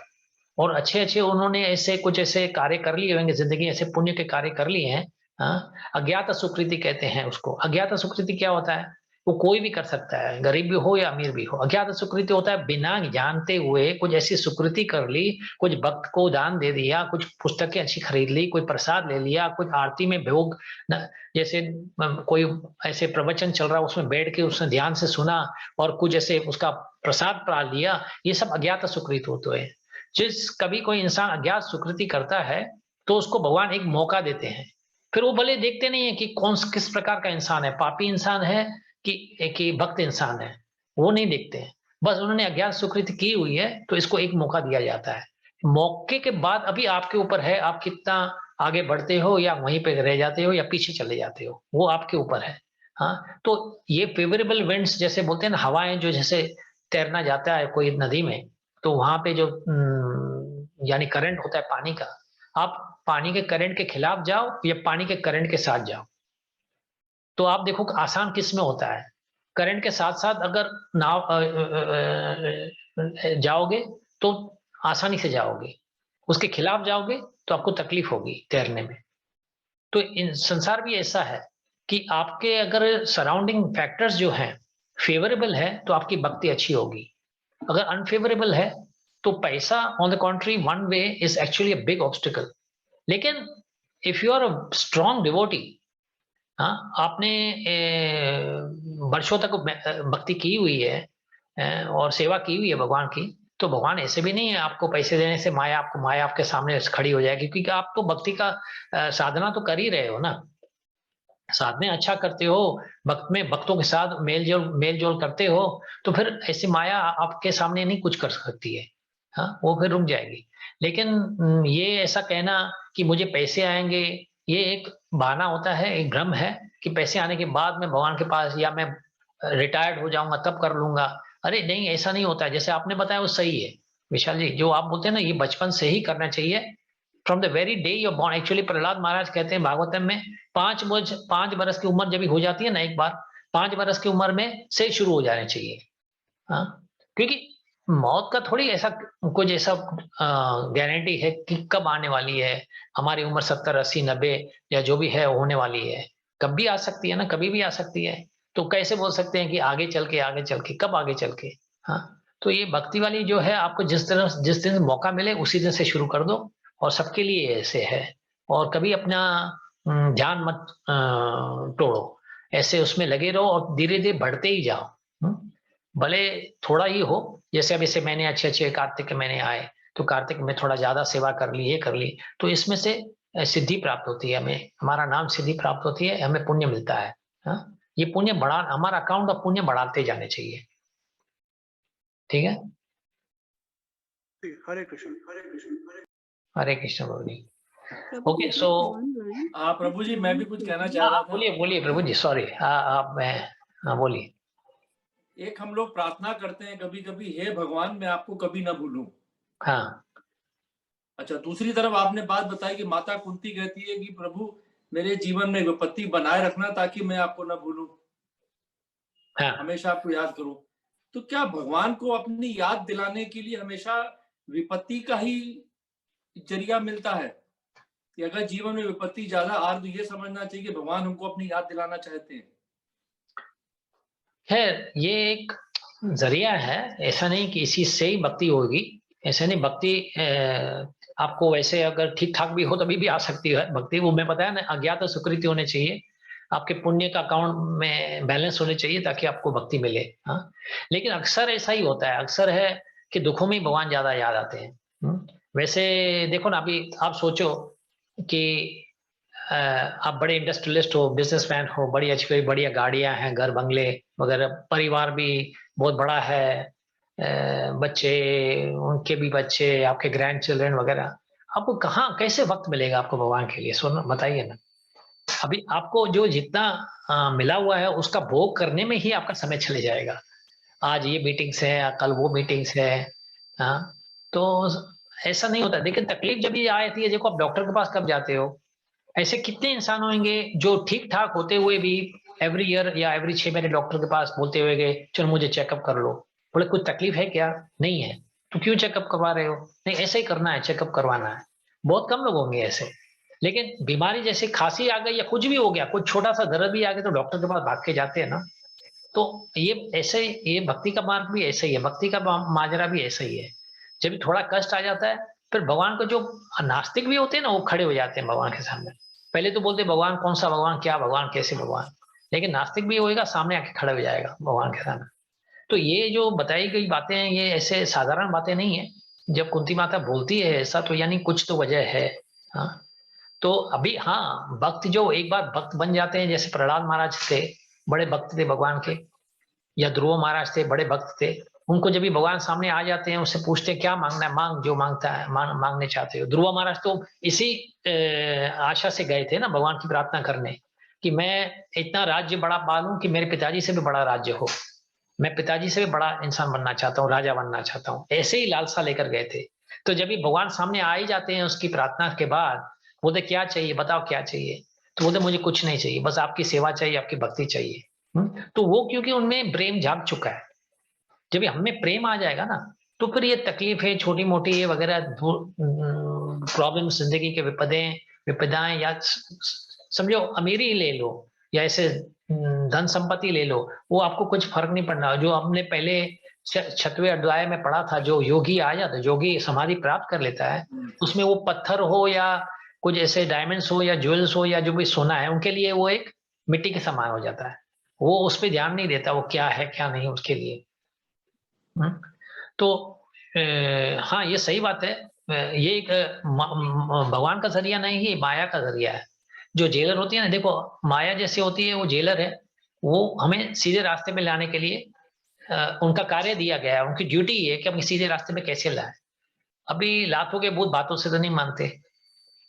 और अच्छे अच्छे उन्होंने ऐसे कुछ ऐसे कार्य कर लिए होंगे जिंदगी, ऐसे पुण्य के कार्य कर लिए हैं। हाँ, अज्ञात सुकृति कहते हैं उसको। अज्ञात सुकृति क्या होता है? वो कोई भी कर सकता है, गरीब भी हो या अमीर भी हो। अज्ञात सुकृति होता है बिना जानते हुए कुछ ऐसी सुकृति कर ली, कुछ भक्त को दान दे दिया, कुछ पुस्तकें अच्छी खरीद ली, कोई प्रसाद ले लिया, कुछ आरती में भोग, जैसे कोई ऐसे प्रवचन चल रहा है उसमें बैठ के उसने ध्यान से सुना और कुछ ऐसे उसका प्रसाद पा लिया, ये सब अज्ञात सुकृति होते हैं। जिस कभी कोई इंसान अज्ञात सुकृति करता है तो उसको भगवान एक मौका देते हैं, फिर वो भले देखते नहीं है कि कौन किस प्रकार का इंसान है, पापी इंसान है कि भक्त इंसान है, वो नहीं देखते हैं। बस उन्होंने अज्ञात सुकृति की हुई है तो इसको एक मौका दिया जाता है। मौके के बाद अभी आपके ऊपर है, आप कितना आगे बढ़ते हो या वहीं पे रह जाते हो या पीछे चले जाते हो, वो आपके ऊपर है। हाँ, तो ये फेवरेबल विंड्स जैसे बोलते हैं ना, हवाएं जो जैसे तैरना जाता है कोई नदी में, तो वहां पे जो यानी करंट होता है पानी का, आप पानी के करंट के खिलाफ जाओ या पानी के करंट के साथ जाओ, तो आप देखो आसान किस में होता है। करंट के साथ साथ अगर नाव जाओगे तो आसानी से जाओगे, उसके खिलाफ जाओगे तो आपको तकलीफ होगी तैरने में। तो इन संसार भी ऐसा है कि आपके अगर सराउंडिंग फैक्टर्स जो हैं फेवरेबल है तो आपकी भक्ति अच्छी होगी, अगर अनफेवरेबल है तो पैसा on the contrary one way is actually a big obstacle. लेकिन if you are a strong devotee, हाँ, आपने वर्षों तक भक्ति की हुई है और सेवा की हुई है भगवान की, तो भगवान ऐसे भी नहीं है आपको पैसे देने से माया आपके सामने खड़ी हो जाएगी, क्योंकि आप तो भक्ति का साधना तो कर ही रहे हो ना, साधना अच्छा करते हो, भक्तों के साथ मेल जोल करते हो, तो फिर ऐसी माया आपके सामने नहीं कुछ कर सकती है। हाँ, वो फिर रुक जाएगी। लेकिन ये ऐसा कहना कि मुझे पैसे आएंगे, ये एक बहाना होता है, एक भ्रम है कि पैसे आने के बाद मैं भगवान के पास या मैं रिटायर्ड हो जाऊंगा तब कर लूंगा। अरे नहीं, ऐसा नहीं होता है। जैसे आपने बताया वो सही है विशाल जी, जो आप बोलते हैं ना, ये बचपन से ही करना चाहिए, from the very day you born. Actually Prahlad Maharaj कहते हैं भागवतम में, 5 बरस की उम्र जब हो जाती है ना, एक बार 5 बरस की उम्र में से शुरू हो जाने चाहिए। हाँ, क्योंकि मौत का थोड़ी ऐसा कुछ ऐसा गारंटी है कि कब आने वाली है। हमारी उम्र 70, 80, 90 या जो भी है होने वाली है, कब भी आ सकती है ना, कभी भी आ सकती है। तो कैसे बोल सकते हैं कि आगे चल के, कब आगे चल के। हाँ, तो ये भक्ति वाली जो है, आपको जिस दिन मौका मिले उसी दिन से शुरू कर दो, और सबके लिए ऐसे है। और कभी अपना ध्यान मत तोड़ो, ऐसे उसमें लगे रहो और धीरे धीरे बढ़ते ही जाओ। भले थोड़ा ही हो, जैसे अब इसे मैंने अच्छे कार्तिक के महीने आए तो कार्तिक में थोड़ा ज्यादा सेवा कर ली, ये कर ली, तो इसमें से सिद्धि प्राप्त होती है, हमें हमारा नाम सिद्धि प्राप्त होती है, हमें पुण्य मिलता है। हाँ? ये पुण्य हमारा अकाउंट ऑफ पुण्य बढ़ाते जाने चाहिए। ठीक है, हरे कृष्ण हरे कृष्ण हरे कृष्ण गौरी। प्रभु ओके, जी, सो हाँ प्रभु जी, मैं भी कुछ कहना चाह रहा था। बोलिए प्रभु जी, सॉरी आप बोलिए। एक हम लोग प्रार्थना करते हैं कभी कभी, हे भगवान मैं आपको कभी ना भूलूं। हाँ, अच्छा, दूसरी तरफ आपने बात बताई कि माता कुंती कहती है कि प्रभु मेरे जीवन में विपत्ति बनाए रखना ताकि मैं आपको ना भूलूं, हाँ, हमेशा आपको याद करूं। तो क्या भगवान को अपनी याद दिलाने के लिए हमेशा विपत्ति का ही जरिया मिलता है, कि अगर जीवन में विपत्ति ज्यादा आ रही तो ये समझना चाहिए कि भगवान हमको अपनी याद दिलाना चाहते हैं? खैर ये एक जरिया है, ऐसा नहीं कि इसी से ही भक्ति होगी, ऐसा नहीं। भक्ति आपको वैसे अगर ठीक ठाक भी हो तभी भी आ सकती है भक्ति, वो मैं बताया ना, अज्ञात सुकृति होने चाहिए। आपके पुण्य का अकाउंट में बैलेंस होने चाहिए ताकि आपको भक्ति मिले। हाँ, लेकिन अक्सर ऐसा ही होता है, अक्सर है कि दुखों में ही भगवान ज्यादा याद आते हैं। वैसे देखो ना, अभी आप सोचो कि आप बड़े इंडस्ट्रियलिस्ट हो, बिजनेसमैन हो, बड़ी अच्छी बढ़िया गाड़ियां हैं, घर बंगले वगैरह, परिवार भी बहुत बड़ा है, बच्चे, उनके भी बच्चे, आपके ग्रैंड चिल्ड्रन वगैरह, आपको कहाँ कैसे वक्त मिलेगा आपको भगवान के लिए? सुनो, बताइए ना। अभी आपको जो जितना मिला हुआ है उसका भोग करने में ही आपका समय चले जाएगा। आज ये मीटिंग्स है, कल वो मीटिंग्स है। हाँ, तो ऐसा नहीं होता। लेकिन तकलीफ जब ये आती है, देखो आप डॉक्टर के पास कब जाते हो? ऐसे कितने इंसान होंगे जो ठीक ठाक होते हुए भी एवरी ईयर या एवरी 6 महीने डॉक्टर के पास बोलते हुए गए चलो मुझे चेकअप कर लो। बोले कुछ तकलीफ है क्या? नहीं है। तो क्यों चेकअप करवा रहे हो? नहीं, ऐसे ही करना है, चेकअप करवाना है। बहुत कम लोग होंगे ऐसे। लेकिन बीमारी जैसे खांसी आ गई या कुछ भी हो गया, कुछ छोटा सा दर्द भी आ गया तो डॉक्टर के पास भाग के जाते हैं ना। तो ये ऐसे, ये भक्ति का मार्ग भी ऐसे ही है, भक्ति का माजरा भी ऐसा ही है। जब थोड़ा कष्ट आ जाता है, फिर भगवान को, जो नास्तिक भी होते हैं ना, वो खड़े हो जाते हैं भगवान के सामने। पहले तो बोलते भगवान कौन सा भगवान, क्या भगवान, कैसे भगवान, लेकिन नास्तिक भी होएगा, सामने आके खड़ा हो जाएगा भगवान के सामने। तो ये जो बताई गई बातें हैं, ये ऐसे साधारण बातें नहीं है। जब कुंती माता बोलती है ऐसा, तो यानी कुछ तो वजह है। हाँ, तो अभी हाँ, भक्त जो एक बार भक्त बन जाते हैं, जैसे प्रहलाद महाराज थे, बड़े भक्त थे भगवान के, या ध्रुव महाराज थे, बड़े भक्त थे। उनको जब भी भगवान सामने आ जाते हैं, उससे पूछते हैं क्या मांगना है, मांग जो मांगता है, मांगने चाहते हो। ध्रुव महाराज तो इसी आशा से गए थे ना भगवान की प्रार्थना करने, कि मैं इतना राज्य बड़ा पालूं कि मेरे पिताजी से भी बड़ा राज्य हो, मैं पिताजी से भी बड़ा इंसान बनना चाहता हूँ, राजा बनना चाहता हूँ। ऐसे ही लालसा लेकर गए थे। तो जब भी भगवान सामने आ ही जाते हैं उसकी प्रार्थना के बाद, बोलते क्या चाहिए, बताओ क्या चाहिए। तो बोलते मुझे कुछ नहीं चाहिए, बस आपकी सेवा चाहिए, आपकी भक्ति चाहिए। तो वो क्योंकि उनमें प्रेम जाग चुका है। जब हमें प्रेम आ जाएगा ना, तो फिर ये तकलीफें छोटी मोटी ये वगैरह प्रॉब्लम, जिंदगी के विपदाएं, या समझो अमीरी ही ले लो, या ऐसे धन संपत्ति ले लो, वो आपको कुछ फर्क नहीं पड़ना। जो हमने पहले 6वें अध्याय में पढ़ा था, जो योगी आ जाता है, योगी समाधि प्राप्त कर लेता है, उसमें वो पत्थर हो या कुछ ऐसे डायमंड्स हो या ज्वेल्स हो या जो भी सोना है, उनके लिए वो एक मिट्टी के समान हो जाता है। वो उस पर ध्यान नहीं देता, वो क्या है क्या नहीं उसके लिए। तो हाँ, ये सही बात है। ये एक भगवान का जरिया नहीं है, माया का जरिया है। जो जेलर होती है ना, देखो माया जैसे होती है, वो जेलर है, वो हमें सीधे रास्ते में लाने के लिए उनका कार्य दिया गया है, उनकी ड्यूटी है कि हम सीधे रास्ते में कैसे लाए। अभी लातों के भूत बातों से तो नहीं मानते,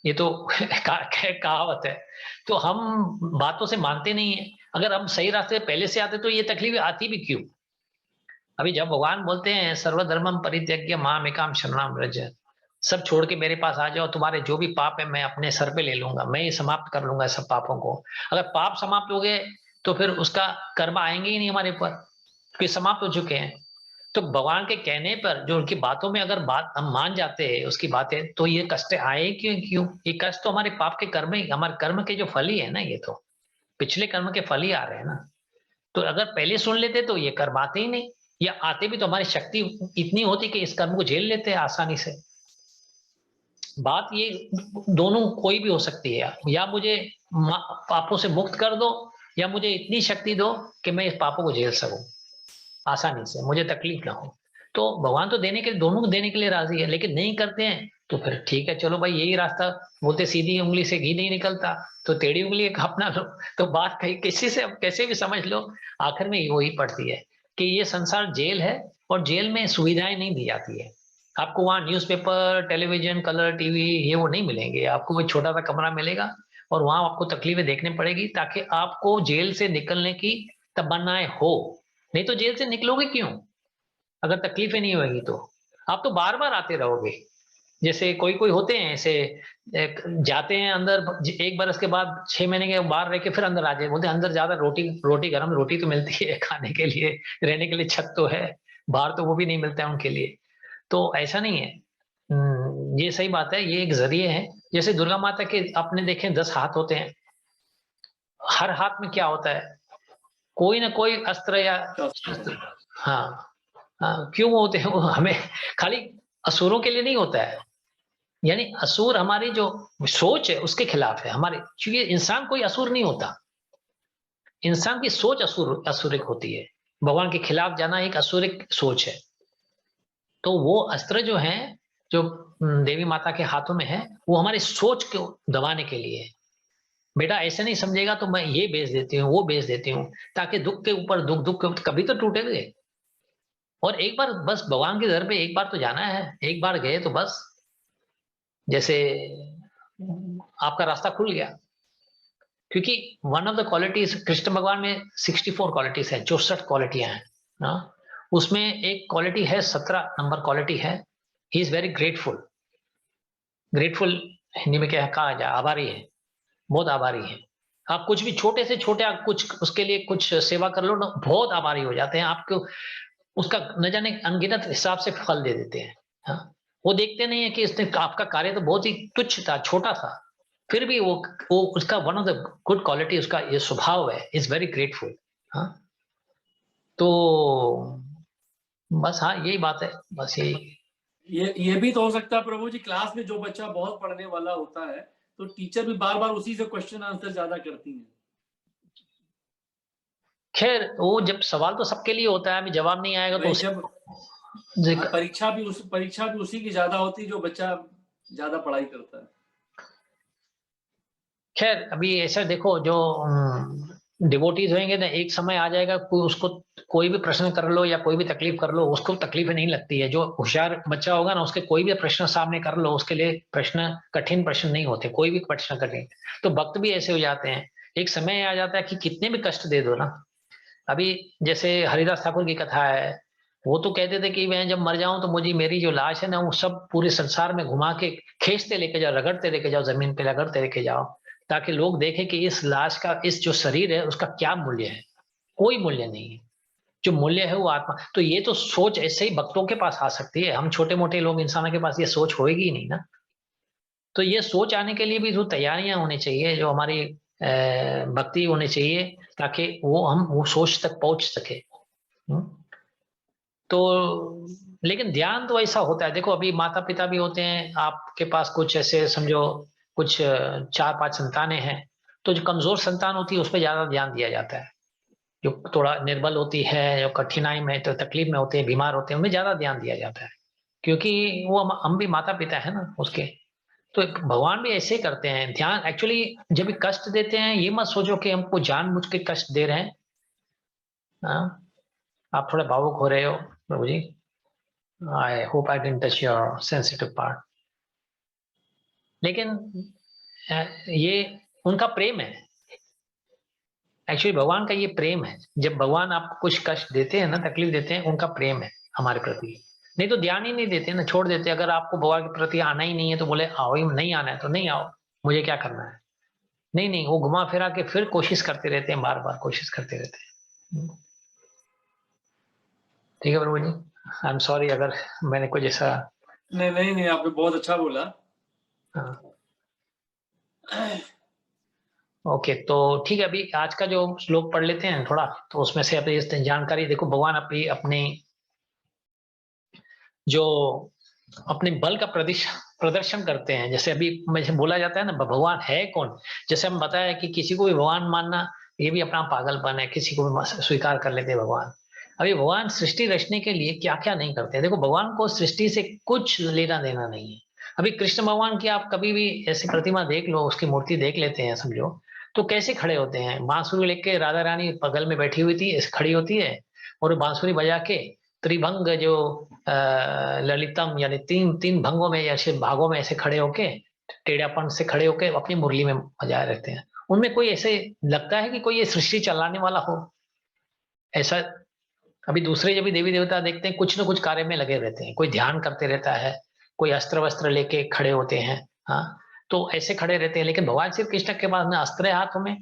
ये तो कहावत है। तो हम बातों से मानते नहीं है। अगर हम सही रास्ते पहले से आते तो ये तकलीफ आती भी क्यों? अभी जब भगवान बोलते हैं सर्वधर्मम परित्यज्य माम एकाम शरणम व्रज, सब छोड़ के मेरे पास आ जाओ, तुम्हारे जो भी पाप है मैं अपने सर पे ले लूंगा, मैं ही समाप्त कर लूंगा सब पापों को। अगर पाप समाप्त हो गए तो फिर उसका कर्म आएंगे ही नहीं हमारे ऊपर, क्योंकि समाप्त हो चुके हैं। तो भगवान के कहने पर, जो उनकी बातों में अगर बात हम मान जाते हैं उसकी बातें, तो ये कष्ट आए क्यों? क्यों ये कष्ट? तो हमारे पाप के कर्म ही, हमारे कर्म के जो फल ही है ना, ये तो पिछले कर्म के फल ही आ रहे हैं ना। तो अगर पहले सुन लेते तो ये कर्म आते ही नहीं, या आते भी तो हमारी शक्ति इतनी होती कि इस कर्म को झेल लेते हैं आसानी से। बात ये दोनों कोई भी हो सकती है, या मुझे पापों से मुक्त कर दो, या मुझे इतनी शक्ति दो कि मैं इस पापों को झेल सकूं आसानी से, मुझे तकलीफ ना हो। तो भगवान तो देने के लिए, दोनों को देने के लिए राजी है, लेकिन नहीं करते हैं तो फिर ठीक है, चलो भाई यही रास्ता, बोलते सीधी उंगली से घी नहीं निकलता, तो टेढ़ी उंगली एक अपना लो। तो बात कहीं किसी से कैसे भी समझ लो, आखिर में वही पड़ती है कि ये संसार जेल है, और जेल में सुविधाएं नहीं दी जाती है। आपको वहाँ न्यूज़पेपर, टेलीविजन, कलर टीवी ये वो नहीं मिलेंगे, आपको वो छोटा सा कमरा मिलेगा, और वहां आपको तकलीफें देखनी पड़ेगी ताकि आपको जेल से निकलने की तमन्नाएं हो। नहीं तो जेल से निकलोगे क्यों? अगर तकलीफें नहीं होगी तो आप तो बार बार आते रहोगे। जैसे कोई कोई होते हैं ऐसे, जाते हैं अंदर, एक बरस के बाद 6 महीने के बाहर रह के फिर अंदर आ जाए, बोलते अंदर ज्यादा रोटी रोटी गरम रोटी तो मिलती है खाने के लिए, रहने के लिए छत तो है, बाहर तो वो भी नहीं मिलता है उनके लिए। तो ऐसा नहीं है। ये सही बात है, ये एक जरिए है। जैसे दुर्गा माता के आपने देखे 10 हाथ होते हैं, हर हाथ में क्या होता है? कोई ना कोई अस्त्र या शस्त्र। हाँ, हाँ, क्यों होते हैं वो? हमें खाली असुरों के लिए नहीं होता है, यानी असुर हमारी जो सोच है उसके खिलाफ है हमारे, क्योंकि इंसान कोई असुर नहीं होता। इंसान की सोच असुरिक होती है। भगवान के खिलाफ जाना एक असुरिक सोच है। तो वो अस्त्र जो है, जो देवी माता के हाथों में है, वो हमारी सोच को दबाने के लिए है। बेटा ऐसे नहीं समझेगा तो मैं ये बेच देती हूँ, वो बेच देती हूँ, ताकि दुख के ऊपर दुख, दुख के ऊपर कभी तो टूटेंगे। और एक बार बस भगवान के दर पे एक बार तो जाना है, एक बार गए तो बस जैसे आपका रास्ता खुल गया। क्योंकि one of the qualities Krishna भगवान में 64 क्वालिटीज है, 64 क्वालिटियां हैं ना। उसमें एक क्वालिटी है, 17 नंबर क्वालिटी है, he is very grateful. Grateful Hindi में क्या कहा जाए, आभारी है, बहुत आभारी है। आप कुछ भी छोटे से छोटे आप कुछ उसके लिए कुछ सेवा कर लो ना, बहुत आभारी हो जाते हैं आपको, उसका न जाने अनगिनत हिसाब से फल दे देते हैं। हाँ? वो देखते नहीं है कि इसने आपका कार्य तो बहुत ही तुच्छ था, छोटा था, फिर भी वो उसका one of the good quality, उसका ये स्वभाव है, इज वेरी ग्रेटफुल। हाँ, तो बस हाँ यही बात है, बस यही। ये भी तो हो सकता है प्रभु जी, क्लास में जो बच्चा बहुत पढ़ने वाला होता है तो टीचर भी बार बार उसी से क्वेश्चन आंसर ज्यादा करती हैं। खैर वो जब सवाल तो सबके लिए होता है, अभी जवाब नहीं आएगा तो जब परीक्षा भी उसी की ज्यादा होती है जो बच्चा ज्यादा पढ़ाई करता है। खैर अभी ऐसा देखो, जो डिवोटीज होंगे ना, एक समय आ जाएगा उसको कोई भी प्रश्न कर लो या कोई भी तकलीफ कर लो, उसको तकलीफ नहीं लगती है। जो होशियार बच्चा होगा ना, उसके कोई भी प्रश्न सामने कर लो, उसके लिए प्रश्न कठिन प्रश्न नहीं होते, कोई भी प्रश्न कठिन। तो भक्त भी ऐसे हो जाते हैं, एक समय आ जाता है कि कितने भी कष्ट दे दो ना। अभी जैसे हरिदास ठाकुर की कथा है, वो तो कहते थे कि मैं जब मर जाऊं तो मुझे मेरी जो लाश है ना, वो सब पूरे संसार में घुमा के खींचते लेके जाओ, रगड़ते लेके जाओ, जमीन पे रगड़ते लेके जाओ, ताकि लोग देखें कि इस लाश का, इस जो शरीर है उसका क्या मूल्य है। कोई मूल्य नहीं है, जो मूल्य है वो आत्मा। तो ये तो सोच ऐसे ही भक्तों के पास आ सकती है, हम छोटे मोटे लोग इंसानों के पास ये सोच होएगी ही नहीं ना। तो ये सोच आने के लिए भी जो तैयारियां होनी चाहिए, जो हमारी भक्ति होनी चाहिए, ताकि हम वो सोच तक पहुंच सके। तो लेकिन ध्यान तो ऐसा होता है, देखो अभी माता पिता भी होते हैं आपके पास, कुछ ऐसे समझो कुछ 4-5 संतानें हैं, तो जो कमजोर संतान होती है उस पर ज्यादा ध्यान दिया जाता है। जो थोड़ा निर्बल होती है, जो कठिनाई में तो तकलीफ में होते हैं, बीमार होते हैं, उनमें ज्यादा ध्यान दिया जाता है, क्योंकि वो हम भी माता पिता है ना उसके। तो भगवान भी ऐसे ही करते हैं ध्यान। एक्चुअली जब भी कष्ट देते हैं, ये मत सोचो कि हमको जानबूझ के कष्ट दे रहे हैं। हाँ? आप थोड़े भावुक हो रहे हो प्रभु जी, I hope I didn't touch your sensitive part. लेकिन ये उनका प्रेम है, एक्चुअली भगवान का ये प्रेम है। जब भगवान आपको कुछ कष्ट देते हैं ना, तकलीफ देते हैं, उनका प्रेम है हमारे प्रति। नहीं तो ध्यान ही नहीं देते ना, छोड़ देते। अगर आपको भगवान के प्रति आना ही नहीं है तो बोले आओ ही, नहीं आना है तो नहीं आओ, मुझे क्या करना है। नहीं नहीं, वो घुमा फिरा के फिर कोशिश करते रहते हैं, बार बार कोशिश करते रहते हैं। ठीक है प्रभु जी, आई एम सॉरी अगर मैंने कुछ ऐसा। नहीं, आपने बहुत अच्छा बोला। ओके, तो ठीक है, अभी आज का जो श्लोक पढ़ लेते हैं थोड़ा, तो उसमें से अभी इस जानकारी देखो, भगवान अपने जो अपने बल का प्रदर्शन करते हैं। जैसे अभी मुझे बोला जाता है ना, भगवान है कौन। जैसे हम बताया कि किसी को भी भगवान मानना ये भी अपना पागलपन है, किसी को भी स्वीकार कर लेते हैं भगवान। अभी भगवान सृष्टि रचने के लिए क्या क्या नहीं करते हैं। देखो भगवान को सृष्टि से कुछ लेना देना नहीं है। अभी कृष्ण भगवान की आप कभी भी ऐसी प्रतिमा देख लो, उसकी मूर्ति देख लेते हैं समझो, तो कैसे खड़े होते हैं, बांसुरी लेके राधा रानी बगल में बैठी हुई थी, खड़ी होती है, और बांसुरी बजा के त्रिभंग जो ललितम यानी तीन तीन भंगों में, ऐसे भागों में ऐसे खड़े होके, टेढ़ापन से खड़े होके अपनी मुरली में बजाए रहते हैं। उनमें कोई ऐसे लगता है कि कोई ये सृष्टि चलाने वाला हो ऐसा। अभी दूसरे जब भी देवी देवता देखते हैं, कुछ न कुछ कार्य में लगे रहते हैं, कोई ध्यान करते रहता है, कोई अस्त्र वस्त्र लेके खड़े होते हैं। हाँ, तो ऐसे खड़े रहते हैं। लेकिन भगवान श्री कृष्ण के पास ना अस्त्र है हाथों में,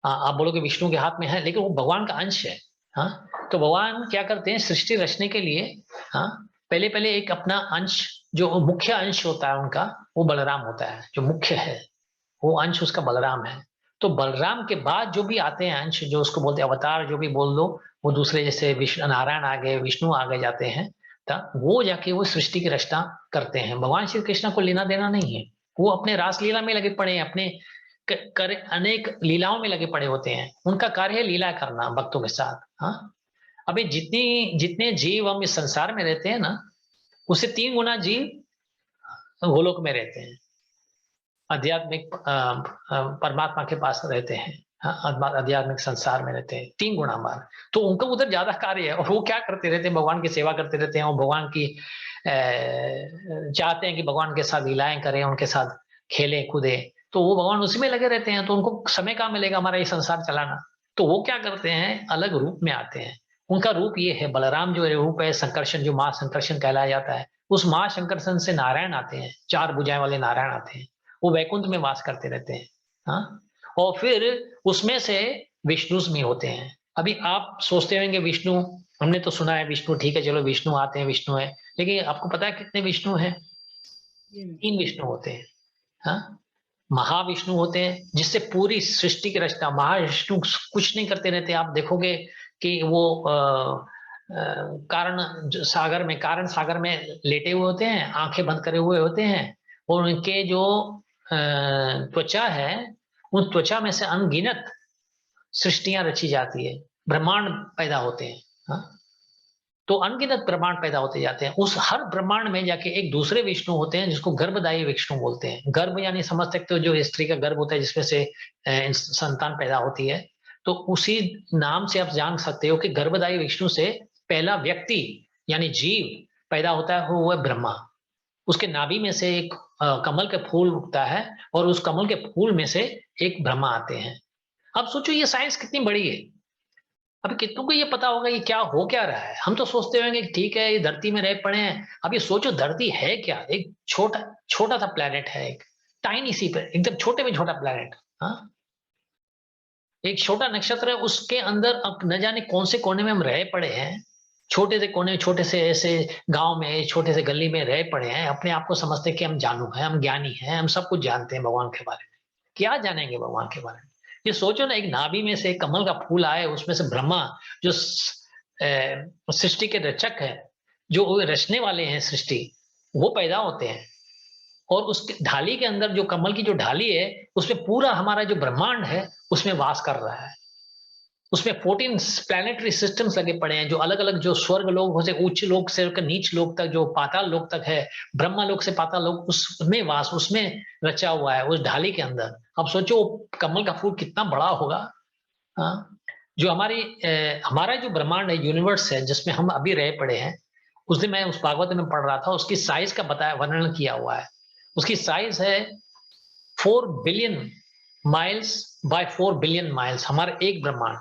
आप बोलोगे विष्णु के हाथ में है, लेकिन वो भगवान का अंश है। हाँ, तो भगवान क्या करते हैं सृष्टि रचने के लिए, हाँ, पहले पहले एक अपना अंश, जो मुख्य अंश होता है उनका, वो बलराम होता है, जो मुख्य है वो अंश उसका बलराम है। तो बलराम के बाद जो भी आते हैं अंश, जो उसको बोलते हैं अवतार, जो भी बोल दो, वो दूसरे जैसे विष्णु नारायण आ गए, विष्णु आ गए जाते हैं, वो जाके वो सृष्टि की रचना करते हैं। भगवान श्री कृष्ण को लेना देना नहीं है, वो अपने रासलीला में लगे पड़े हैं, अपने अनेक लीलाओं में लगे पड़े होते हैं। उनका कार्य है लीला करना भक्तों के साथ। हाँ, अभी जितने जीव हम इस संसार में रहते हैं ना, उससे 3 गुना जीव गोलोक में रहते हैं, आध्यात्मिक परमात्मा के पास रहते हैं। हाँ, आध्यात्मिक संसार में रहते हैं 3 गुना बार। तो उनका उधर ज्यादा कार्य है और वो क्या करते रहते हैं, भगवान की सेवा करते रहते हैं और भगवान की चाहते हैं कि भगवान के साथ लीलाएं करें, उनके साथ खेले कूदे, तो वो भगवान उसी में लगे रहते हैं। तो उनको समय कहाँ मिलेगा हमारा ये संसार चलाना। तो वो क्या करते हैं, अलग रूप में आते हैं। उनका रूप ये है, बलराम जो रूप है संकर्षण, जो माँ संकर्षण कहलाया जाता है, उस माँ संकर्षण से नारायण आते हैं, 4 भुजाएं वाले नारायण आते हैं, वो वैकुंठ में वास करते रहते हैं। हाँ, और फिर उसमें से विष्णु भी होते हैं। अभी आप सोचते होंगे विष्णु, हमने तो सुना है विष्णु, ठीक है चलो विष्णु आते हैं, विष्णु है, लेकिन आपको पता है कितने विष्णु हैं? 3 विष्णु होते हैं। हाँ, महाविष्णु होते हैं जिससे पूरी सृष्टि की रचना, महाविष्णु कुछ नहीं करते रहते। आप देखोगे कि वो कारण सागर में लेटे हुए होते हैं, आंखें बंद करे हुए होते हैं, और उनके जो त्वचा है, उन त्वचा में से अनगिनत सृष्टियां रची जाती है, ब्रह्मांड पैदा होते हैं। हाँ? तो अनगिनत ब्रह्मांड पैदा होते जाते हैं। उस हर ब्रह्मांड में जाके एक दूसरे विष्णु होते हैं जिसको गर्भदायी विष्णु बोलते हैं। गर्भ यानी समझ सकते हो, जो स्त्री का गर्भ होता है जिसमें से संतान पैदा होती है। तो उसी नाम से आप जान सकते हो कि गर्भदायी विष्णु से पहला व्यक्ति यानी जीव पैदा होता है, वो है ब्रह्मा। उसके नाभि में से एक कमल का फूल उगता है और उस कमल के फूल में से एक ब्रह्मा आते हैं। अब सोचो ये साइंस कितनी बड़ी है। अब कितनों को ये पता होगा ये क्या हो क्या रहा है। हम तो सोचते होंगे कि ठीक है ये धरती में रह पड़े हैं। अब ये सोचो धरती है क्या, एक छोटा छोटा सा प्लेनेट है, एक टाइनी सी पे एकदम छोटे में छोटा प्लेनेट। हाँ, एक छोटा नक्षत्र है, उसके अंदर अब न जाने कौन से कोने में हम रह पड़े हैं। छोटे से कोने, छोटे से ऐसे गांव में, छोटे से गली में रह पड़े हैं। अपने आप को समझते हैं कि हम जानू हैं, हम ज्ञानी हैं, हम सब कुछ जानते हैं भगवान के बारे में। क्या जानेंगे भगवान के बारे में। ये सोचो ना, एक नाभि में से कमल का फूल आए, उसमें से ब्रह्मा जो सृष्टि के रचक है, जो रचने वाले हैं सृष्टि, वो पैदा होते हैं। और उसके ढाली के अंदर, जो कमल की जो ढाली है, उसमें पूरा हमारा जो ब्रह्मांड है उसमें वास कर रहा है। उसमें 14 प्लैनेटरी सिस्टम्स लगे पड़े हैं, जो अलग अलग, जो स्वर्ग लोग से उच्च लोक से नीच लोक तक, जो पाताल लोक तक है, ब्रह्मा लोक से पाताल लोक, उसमें वास, उसमें रचा हुआ है उस ढाली के अंदर। अब सोचो कमल का फूल कितना बड़ा होगा। हाँ, जो हमारा जो ब्रह्मांड है, यूनिवर्स है, जिसमें हम अभी रह पड़े हैं, उस दिन मैं उस भागवत में पढ़ रहा था, उसकी साइज का वर्णन किया हुआ है। उसकी साइज है 4 billion miles by 4 billion miles. हमारा एक ब्रह्मांड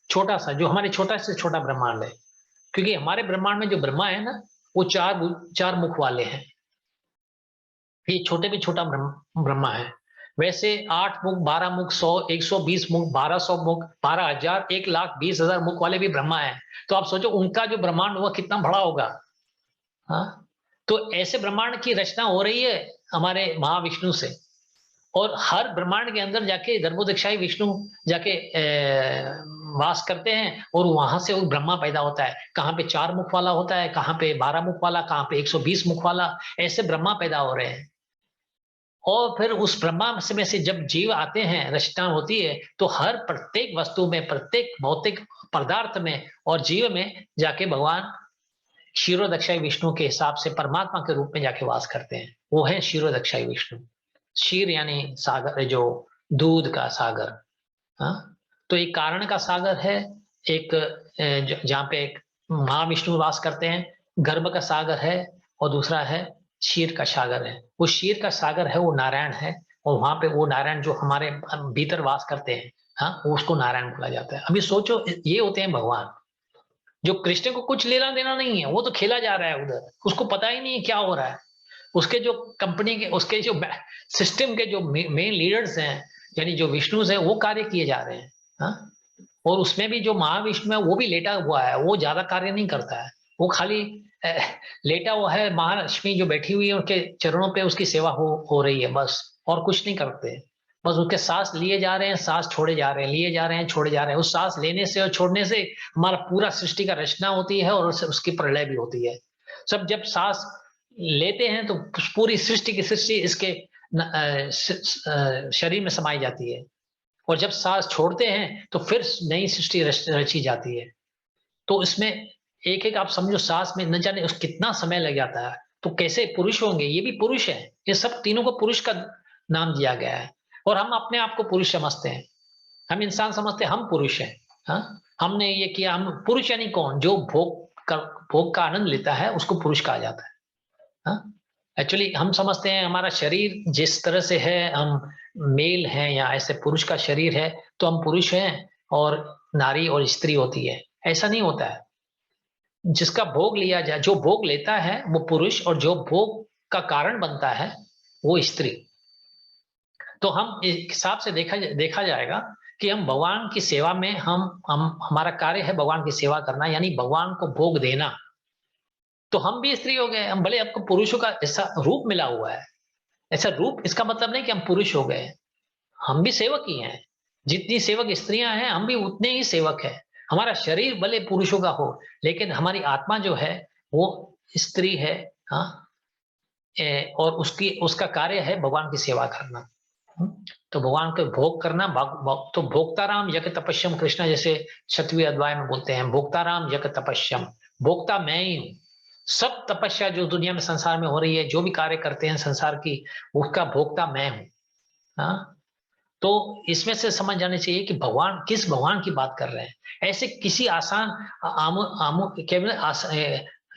छोटा सा, जो हमारे छोटा से छोटा ब्रह्मांड है, क्योंकि हमारे ब्रह्मांड में जो ब्रह्मा है ना, वो चार मुख वाले हैं। ये छोटे में छोटा ब्रह्मा है। वैसे 8 मुख, 12 मुख, 100, 120 मुख, 1200 मुख, 12,000, 1,20,000 मुख वाले भी ब्रह्मा है। तो आप सोचो उनका जो ब्रह्मांड हुआ कितना बड़ा होगा। हाँ, तो ऐसे ब्रह्मांड की रचना हो रही है हमारे महाविष्णु से। और हर ब्रह्मांड के अंदर जाके गर्भोदक्षाई विष्णु जाके वास करते हैं, और वहां से वो ब्रह्मा पैदा होता है। कहाँ पे 4 मुख वाला होता है, कहाँ पे 12 मुख वाला, कहाँ पे 120 मुख वाला, ऐसे ब्रह्मा पैदा हो रहे हैं। और फिर उस ब्रह्मा में से जब जीव आते हैं, रचना होती है, तो हर प्रत्येक वस्तु में, प्रत्येक भौतिक पदार्थ में और जीव में जाके भगवान क्षीरोदक्षाई विष्णु के हिसाब से परमात्मा के रूप में जाके वास करते हैं। वो है क्षीरोदक्षाई विष्णु। क्षीर यानी सागर, जो दूध का सागर। हाँ, तो एक कारण का सागर है, एक जहाँ पे एक महाविष्णु वास करते हैं, गर्भ का सागर है, और दूसरा है क्षीर का सागर है। वो क्षीर का सागर है, वो नारायण है, और वहां पे वो नारायण जो हमारे भीतर वास करते हैं, हाँ, उसको नारायण बोला जाता है। अभी सोचो ये होते हैं भगवान। जो कृष्ण को कुछ लेना देना नहीं है, वो तो खेला जा रहा है उधर, उसको पता ही नहीं है क्या हो रहा है। उसके जो कंपनी के, उसके जो सिस्टम के जो मेन लीडर्स हैं, यानी जो विष्णु हैं, वो कार्य किए जा रहे हैं। हाँ? और उसमें भी जो महाविष्णु है वो भी लेटा हुआ है, वो ज्यादा कार्य नहीं करता है। वो खाली लेटा हुआ है, महालक्ष्मी जो बैठी हुई है उनके चरणों पे उसकी सेवा हो रही है, बस, और कुछ नहीं करते। बस उसके सांस लिए जा रहे हैं, सांस छोड़े जा रहे हैं, लिए जा रहे हैं, छोड़े जा रहे हैं। उस सांस लेने से और छोड़ने से हमारा पूरा सृष्टि का रचना होती है, और उसकी प्रलय भी होती है। सब जब सांस लेते हैं तो पूरी सृष्टि की सृष्टि इसके शरीर में समाई जाती है, और जब सांस छोड़ते हैं तो फिर नई सृष्टि रची जाती है। तो इसमें एक एक आप समझो सांस में न जाने कितना समय लग जाता है। तो कैसे पुरुष होंगे, ये भी पुरुष है, ये सब तीनों को पुरुष का नाम दिया गया है। और हम अपने आप को पुरुष समझते हैं, हम इंसान समझते हैं हम पुरुष हैं। हाँ, हमने ये किया, हम पुरुष यानी कौन, जो भोग का आनंद लेता है उसको पुरुष कहा जाता है। हाँ, एक्चुअली हम समझते हैं हमारा शरीर जिस तरह से है, हम मेल हैं या ऐसे पुरुष का शरीर है तो हम पुरुष हैं और नारी और स्त्री होती है। ऐसा नहीं होता है। जिसका भोग लिया जाए, जो भोग लेता है वो पुरुष, और जो भोग का कारण बनता है वो स्त्री। तो हम इस हिसाब से देखा जाएगा कि हम भगवान की सेवा में हम हमारा कार्य है भगवान की सेवा करना, यानी भगवान को भोग देना। तो हम भी स्त्री हो गए, हम भले आपको पुरुषों का ऐसा रूप मिला हुआ है, ऐसा रूप, इसका मतलब नहीं कि हम पुरुष हो गए, हम भी सेवक ही हैं। जितनी सेवक स्त्रियां हैं हम भी उतने ही सेवक हैं। हमारा शरीर भले पुरुषों का हो, लेकिन हमारी आत्मा जो है वो स्त्री है। हाँ, और उसका कार्य है भगवान की सेवा करना। तो भगवान को भोग करना, तो भोक्ताराम यज्ञ तपस्यम, कृष्ण जैसे 6वें अध्याय में बोलते हैं, भोक्ताराम यज्ञ तपस्यम, भोक्ता मैं ही हूँ। सब तपस्या जो दुनिया में संसार में हो रही है, जो भी कार्य करते हैं संसार की, उसका भोक्ता मैं हूँ। हाँ, तो इसमें से समझ जाने चाहिए कि भगवान किस भगवान की बात कर रहे हैं। ऐसे किसी आसान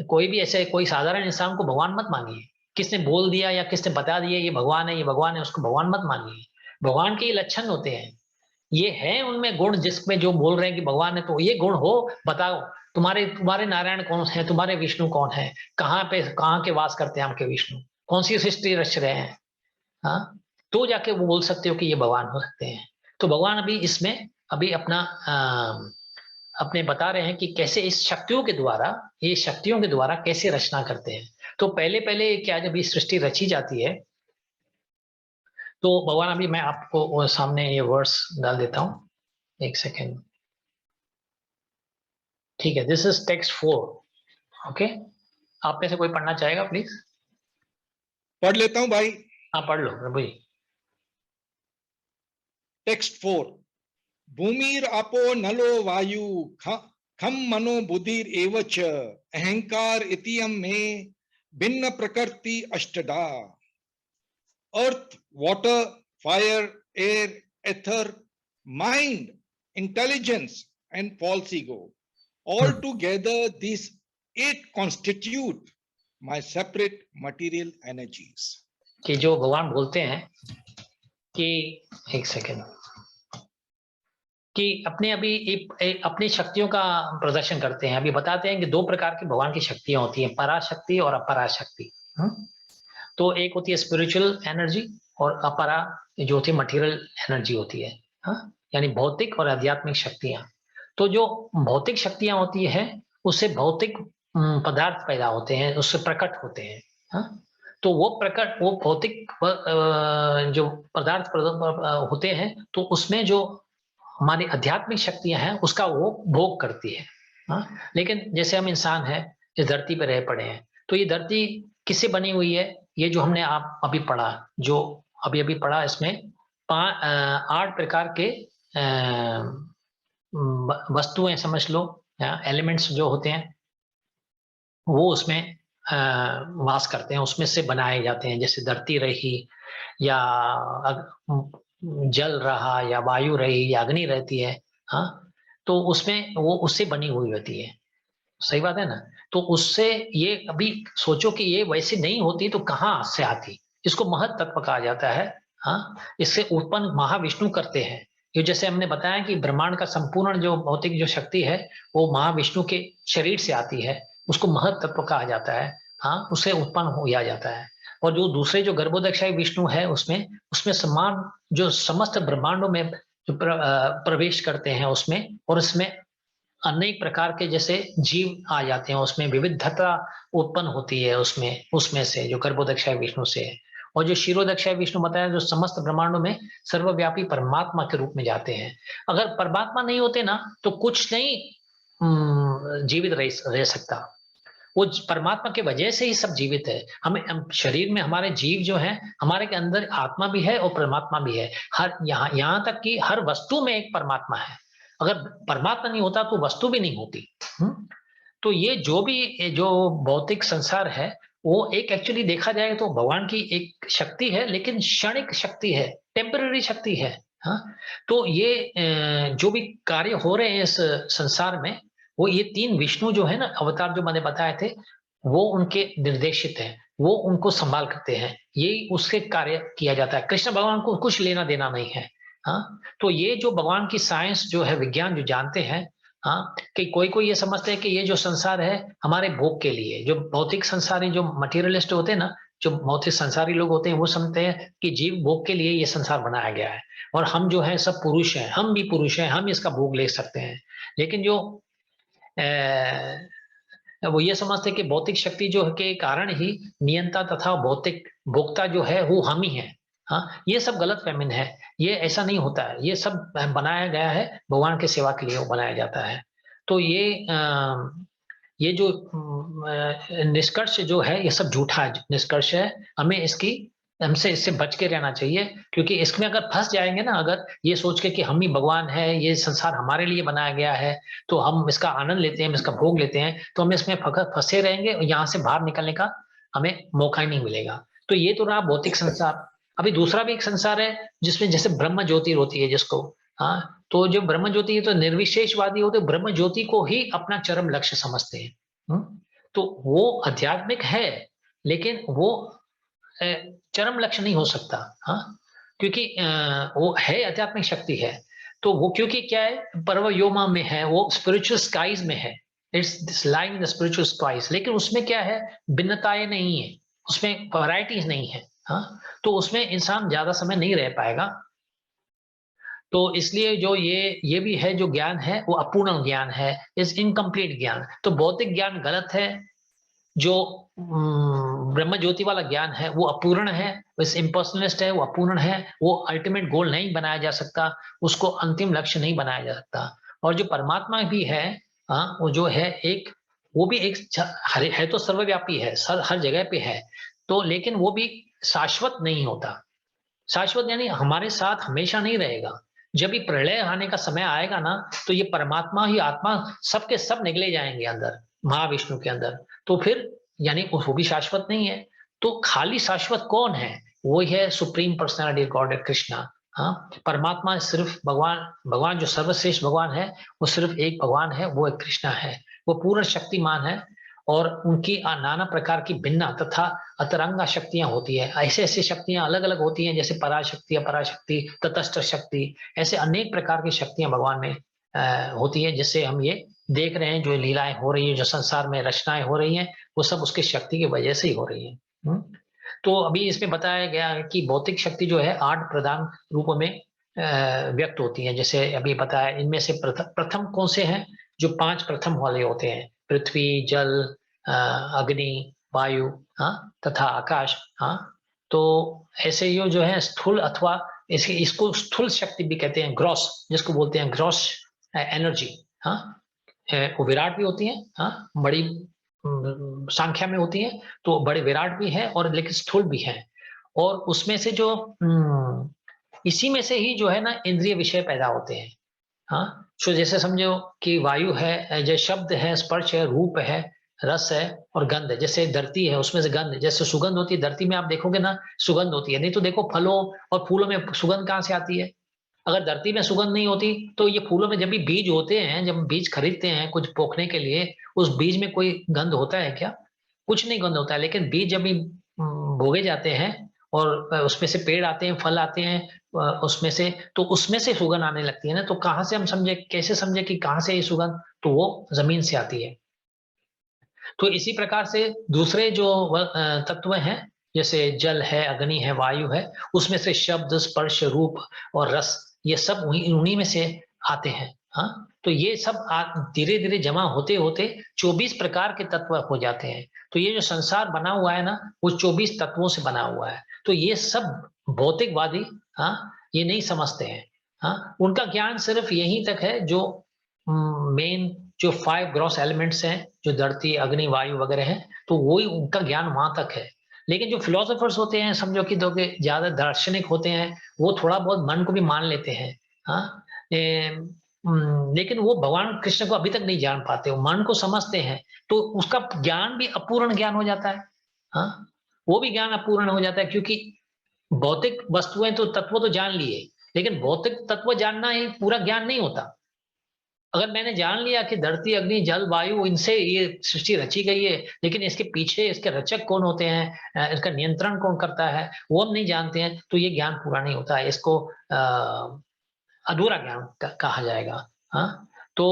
कोई भी ऐसे कोई साधारण इंसान को भगवान मत मानिए। किसने बोल दिया या किसने बता दिया ये भगवान है, ये भगवान है, उसको भगवान मत मानिए। भगवान के ये लक्षण होते हैं, ये है उनमें गुण, जिसमें जो बोल रहे हैं कि भगवान है, तो ये गुण हो, बताओ तुम्हारे नारायण कौन है, तुम्हारे विष्णु कौन है, कहाँ के वास करते हैं आपके विष्णु, कौन सी सृष्टि रच रहे हैं। हाँ, तो जाके वो बोल सकते हो कि ये भगवान हो सकते हैं। तो भगवान अभी इसमें अपने बता रहे हैं कि कैसे इस शक्तियों के द्वारा कैसे रचना करते हैं। तो पहले क्या, जब ये सृष्टि रची जाती है तो भगवान, अभी मैं आपको सामने ये वर्ड्स डाल देता हूं, एक सेकेंड। ठीक है, दिस इज टेक्स्ट 4। ओके, आप में से कोई पढ़ना चाहेगा प्लीज? पढ़ लेता हूं भाई। हाँ, पढ़ लो प्रभु जी। टेक्स्ट 4। भूमिर आपो नलो वायु खम मनो बुद्धिर एवच अहंकार इतियम में भिन्न प्रकृति अष्टधा। Earth, water, fire, air, ether, mind, intelligence and false ego. All together these 8 constitute my separate material energies. कि जो भगवान बोलते हैं कि एक सेकेंड, कि अपनी शक्तियों का प्रदर्शन करते हैं। अभी बताते हैं कि 2 प्रकार की भगवान की शक्तियां होती हैं, पराशक्ति और अपराशक्ति। तो एक होती है स्पिरिचुअल एनर्जी, और अपरा जो होती है मटेरियल एनर्जी होती है। यानी भौतिक और आध्यात्मिक शक्तियां। तो जो भौतिक शक्तियां होती है उससे भौतिक पदार्थ पैदा होते हैं, उससे प्रकट होते हैं। तो वो भौतिक जो पदार्थ होते हैं, तो उसमें जो हमारी आध्यात्मिक शक्तियां हैं उसका वो भोग करती है। लेकिन जैसे हम इंसान हैं, इस धरती पे रह पड़े हैं, तो ये धरती किससे बनी हुई है? ये जो हमने आप अभी पढ़ा, जो अभी पढ़ा, इसमें 8 प्रकार के वस्तुएं समझ लो, एलिमेंट्स जो होते हैं वो उसमें वास करते हैं, उसमें से बनाए जाते हैं। जैसे धरती रही, या जल रहा, या वायु रही, या अग्नि रहती है। तो उसमें वो उससे बनी हुई होती है। सही बात है ना? तो उससे ये अभी सोचो कि ये वैसे नहीं होती तो कहाँ से आती? इसको महत तत्व कहा जाता है। इससे उत्पन्न महाविष्णु करते हैं। ये जैसे हमने बताया कि ब्रह्मांड का संपूर्ण जो भौतिक जो शक्ति है वो महाविष्णु के शरीर से आती है, उसको महत तत्व कहा जाता है। उससे उत्पन्न हो जाता है। और जो दूसरे जो गर्भोदक्षाई विष्णु है उसमें समान जो समस्त ब्रह्मांडों में जो प्रवेश करते हैं उसमें, और उसमें अनेक प्रकार के जैसे जीव आ जाते हैं, उसमें विविधता उत्पन्न होती है उसमें से जो गर्भोदक्षाई विष्णु से है। और जो क्षीरोदक्षाई विष्णु बताया जो समस्त ब्रह्मांडों में सर्वव्यापी परमात्मा के रूप में जाते हैं। अगर परमात्मा नहीं होते ना तो कुछ नहीं जीवित रह सकता। वो परमात्मा के वजह से ही सब जीवित है। हम शरीर में हमारे जीव जो है, हमारे के अंदर आत्मा भी है और परमात्मा भी है। हर यहाँ तक कि हर वस्तु में एक परमात्मा है। अगर परमात्मा नहीं होता तो वस्तु भी नहीं होती। तो ये जो भौतिक संसार है, वो एक एक्चुअली देखा जाए तो भगवान की एक शक्ति है, लेकिन क्षणिक शक्ति है, टेम्पररी शक्ति है। हाँ, तो ये जो भी कार्य हो रहे हैं इस संसार में, वो ये 3 विष्णु जो है ना, अवतार जो मैंने बताए थे, वो उनके निर्देशित हैं, वो उनको संभाल करते हैं, यही उसके कार्य किया जाता है। कृष्ण भगवान को कुछ लेना देना नहीं है। हाँ, तो ये जो भगवान की साइंस जो है, विज्ञान जो जानते हैं, हाँ, कि कोई ये समझते हैं कि ये जो संसार है हमारे भोग के लिए, जो भौतिक संसारी जो मटेरियलिस्ट होते हैं ना, जो भौतिक संसारी लोग होते हैं, वो समझते हैं कि जीव भोग के लिए ये संसार बनाया गया है, और हम जो है सब पुरुष हैं, हम भी पुरुष हैं, हम इसका भोग ले सकते हैं। लेकिन जो वो ये समझते हैं कि भौतिक शक्ति जो के कारण ही नियंता तथा भौतिक भोक्ता जो है वो हम ही है। हाँ, ये सब गलत फहमी है, ये ऐसा नहीं होता है, ये सब बनाया गया है, भगवान के सेवा के लिए वो बनाया जाता है। तो ये जो निष्कर्ष जो है, ये सब झूठा निष्कर्ष है। हमसे इससे बच के रहना चाहिए, क्योंकि इसमें अगर फंस जाएंगे ना, अगर ये सोच के कि हम ही भगवान है, ये संसार हमारे लिए बनाया गया है, तो हम इसका आनंद लेते हैं, हम इसका भोग लेते हैं, तो हम इसमें फंसे रहेंगे और यहाँ से बाहर निकलने का हमें मौका ही नहीं मिलेगा। तो ये तो रहा भौतिक संसार। अभी दूसरा भी एक संसार है जिसमें जैसे ब्रह्म ज्योति होती है जिसको, हाँ, तो जो ब्रह्म ज्योति है, तो निर्विशेषवादी होते ब्रह्म ज्योति को ही अपना चरम लक्ष्य समझते हैं। तो वो आध्यात्मिक है, लेकिन वो चरम लक्ष्य नहीं हो सकता। हाँ, क्योंकि वो है आध्यात्मिक शक्ति है, तो वो क्योंकि क्या है, परवयोमा में है, वो स्पिरिचुअल स्काइज में है, it's lying in the spiritual skies. लेकिन उसमें क्या है, भिन्नताएं नहीं है, उसमें वैरायटीज नहीं है। हाँ, तो उसमें इंसान ज्यादा समय नहीं रह पाएगा। तो इसलिए जो ये भी है, जो ज्ञान है वो अपूर्ण ज्ञान है, इज इनकम्प्लीट ज्ञान। तो भौतिक ज्ञान गलत है, जो ब्रह्म ज्योति वाला ज्ञान है वो अपूर्ण है, इम्पर्सनलिस्ट है, वो अपूर्ण है, वो अल्टीमेट गोल नहीं बनाया जा सकता, उसको अंतिम लक्ष्य नहीं बनाया जा सकता। और जो परमात्मा भी है, वो जो है एक, वो भी एक है तो सर्वव्यापी है, हर जगह पे है, तो लेकिन वो भी शाश्वत नहीं होता। शाश्वत यानी हमारे साथ हमेशा नहीं रहेगा। जब भी प्रलय आने का समय आएगा ना, तो ये परमात्मा ही आत्मा सबके सब निकले जाएंगे अंदर, महाविष्णु के अंदर। तो फिर यानी वो भी शाश्वत नहीं है। तो खाली शाश्वत कौन है? वो है सुप्रीम पर्सनालिटी गॉड कृष्णा। हाँ, परमात्मा सिर्फ भगवान जो सर्वश्रेष्ठ भगवान है, वो सिर्फ एक भगवान है, वो एक कृष्णा है। वो पूर्ण शक्तिमान है, और उनकी नाना प्रकार की भिन्न तथा अतरंगा शक्तियां होती है। ऐसे शक्तियां अलग अलग होती हैं, जैसे पराशक्ति, अपराशक्ति, तटस्थ शक्ति, ऐसे अनेक प्रकार की शक्तियां भगवान में होती है, जिससे हम ये देख रहे हैं, जो लीलाएं हो रही है, जो संसार में रचनाएं हो रही हैं, वो सब उसकी शक्ति की वजह से ही हो रही है। तो अभी इसमें बताया गया है कि भौतिक शक्ति जो है 8 प्रधान रूपों में व्यक्त होती है। जैसे अभी बताया, इनमें से प्रथम कौन से हैं? जो 5 प्रथम वाले होते हैं, पृथ्वी, जल, अग्नि, वायु, हाँ, तथा आकाश। हाँ, तो ऐसे ही जो है स्थूल, अथवा इसको स्थूल शक्ति भी कहते हैं, ग्रॉस, जिसको बोलते हैं ग्रॉस एनर्जी। हाँ, वो विराट भी होती है, हाँ, बड़ी संख्या में होती है, तो बड़े विराट भी है, और लेकिन स्थूल भी है। और उसमें से जो इसी में से ही जो है ना इंद्रिय विषय पैदा होते हैं। हाँ, तो जैसे समझो कि वायु है, जो शब्द है, स्पर्श है, रूप है, रस है और गंध है। जैसे धरती है, उसमें से गंध, जैसे सुगंध होती है धरती में, आप देखोगे ना सुगंध होती है। नहीं तो देखो फलों और फूलों में सुगंध कहाँ से आती है? अगर धरती में सुगंध नहीं होती, तो ये फूलों में जब भी बीज होते हैं, जब बीज खरीदते हैं कुछ पोखने के लिए, उस बीज में कोई गंध होता है क्या? कुछ नहीं गंध होता है। लेकिन बीज जब भी बोए जाते हैं और उसमें से पेड़ आते हैं, फल आते हैं उसमें से, तो उसमें से सुगंध आने लगती है ना। तो कहाँ से हम समझे, कैसे समझे कि कहाँ से ये सुगंध? तो वो जमीन से आती है। तो इसी प्रकार से दूसरे जो तत्व हैं, जैसे जल है, अग्नि है, वायु है, उसमें से शब्द, स्पर्श, रूप और रस, ये सब उन्हीं में से आते हैं। हाँ, तो ये सब धीरे धीरे जमा होते होते 24 प्रकार के तत्व हो जाते हैं। तो ये जो संसार बना हुआ है ना, वो 24 तत्वों से बना हुआ है। तो ये सब भौतिकवादी, हाँ, ये नहीं समझते हैं। हाँ, उनका ज्ञान सिर्फ यहीं तक है, जो मेन जो 5 ग्रॉस एलिमेंट्स हैं, जो धरती, अग्नि, वायु वगैरह है, तो वो ही उनका ज्ञान वहां तक है। लेकिन जो फिलोसोफर्स होते हैं, समझो कि दो के ज्यादा दार्शनिक होते हैं, वो थोड़ा बहुत मन को भी मान लेते हैं। हाँ, लेकिन वो भगवान कृष्ण को अभी तक नहीं जान पाते, वो मन को समझते हैं, तो उसका ज्ञान भी अपूर्ण ज्ञान हो जाता है। हाँ, वो भी ज्ञान अपूर्ण हो जाता है, क्योंकि भौतिक वस्तुएं तो तत्व तो जान लिए, लेकिन भौतिक तत्व जानना ही पूरा ज्ञान नहीं होता। अगर मैंने जान लिया कि धरती, अग्नि, जल, वायु, इनसे ये सृष्टि रची गई है, लेकिन इसके पीछे इसके रचक कौन होते हैं, इसका नियंत्रण कौन करता है, वो हम नहीं जानते हैं, तो ये ज्ञान पूरा नहीं होता है। इसको अधूरा ज्ञान कहा जाएगा। हाँ, तो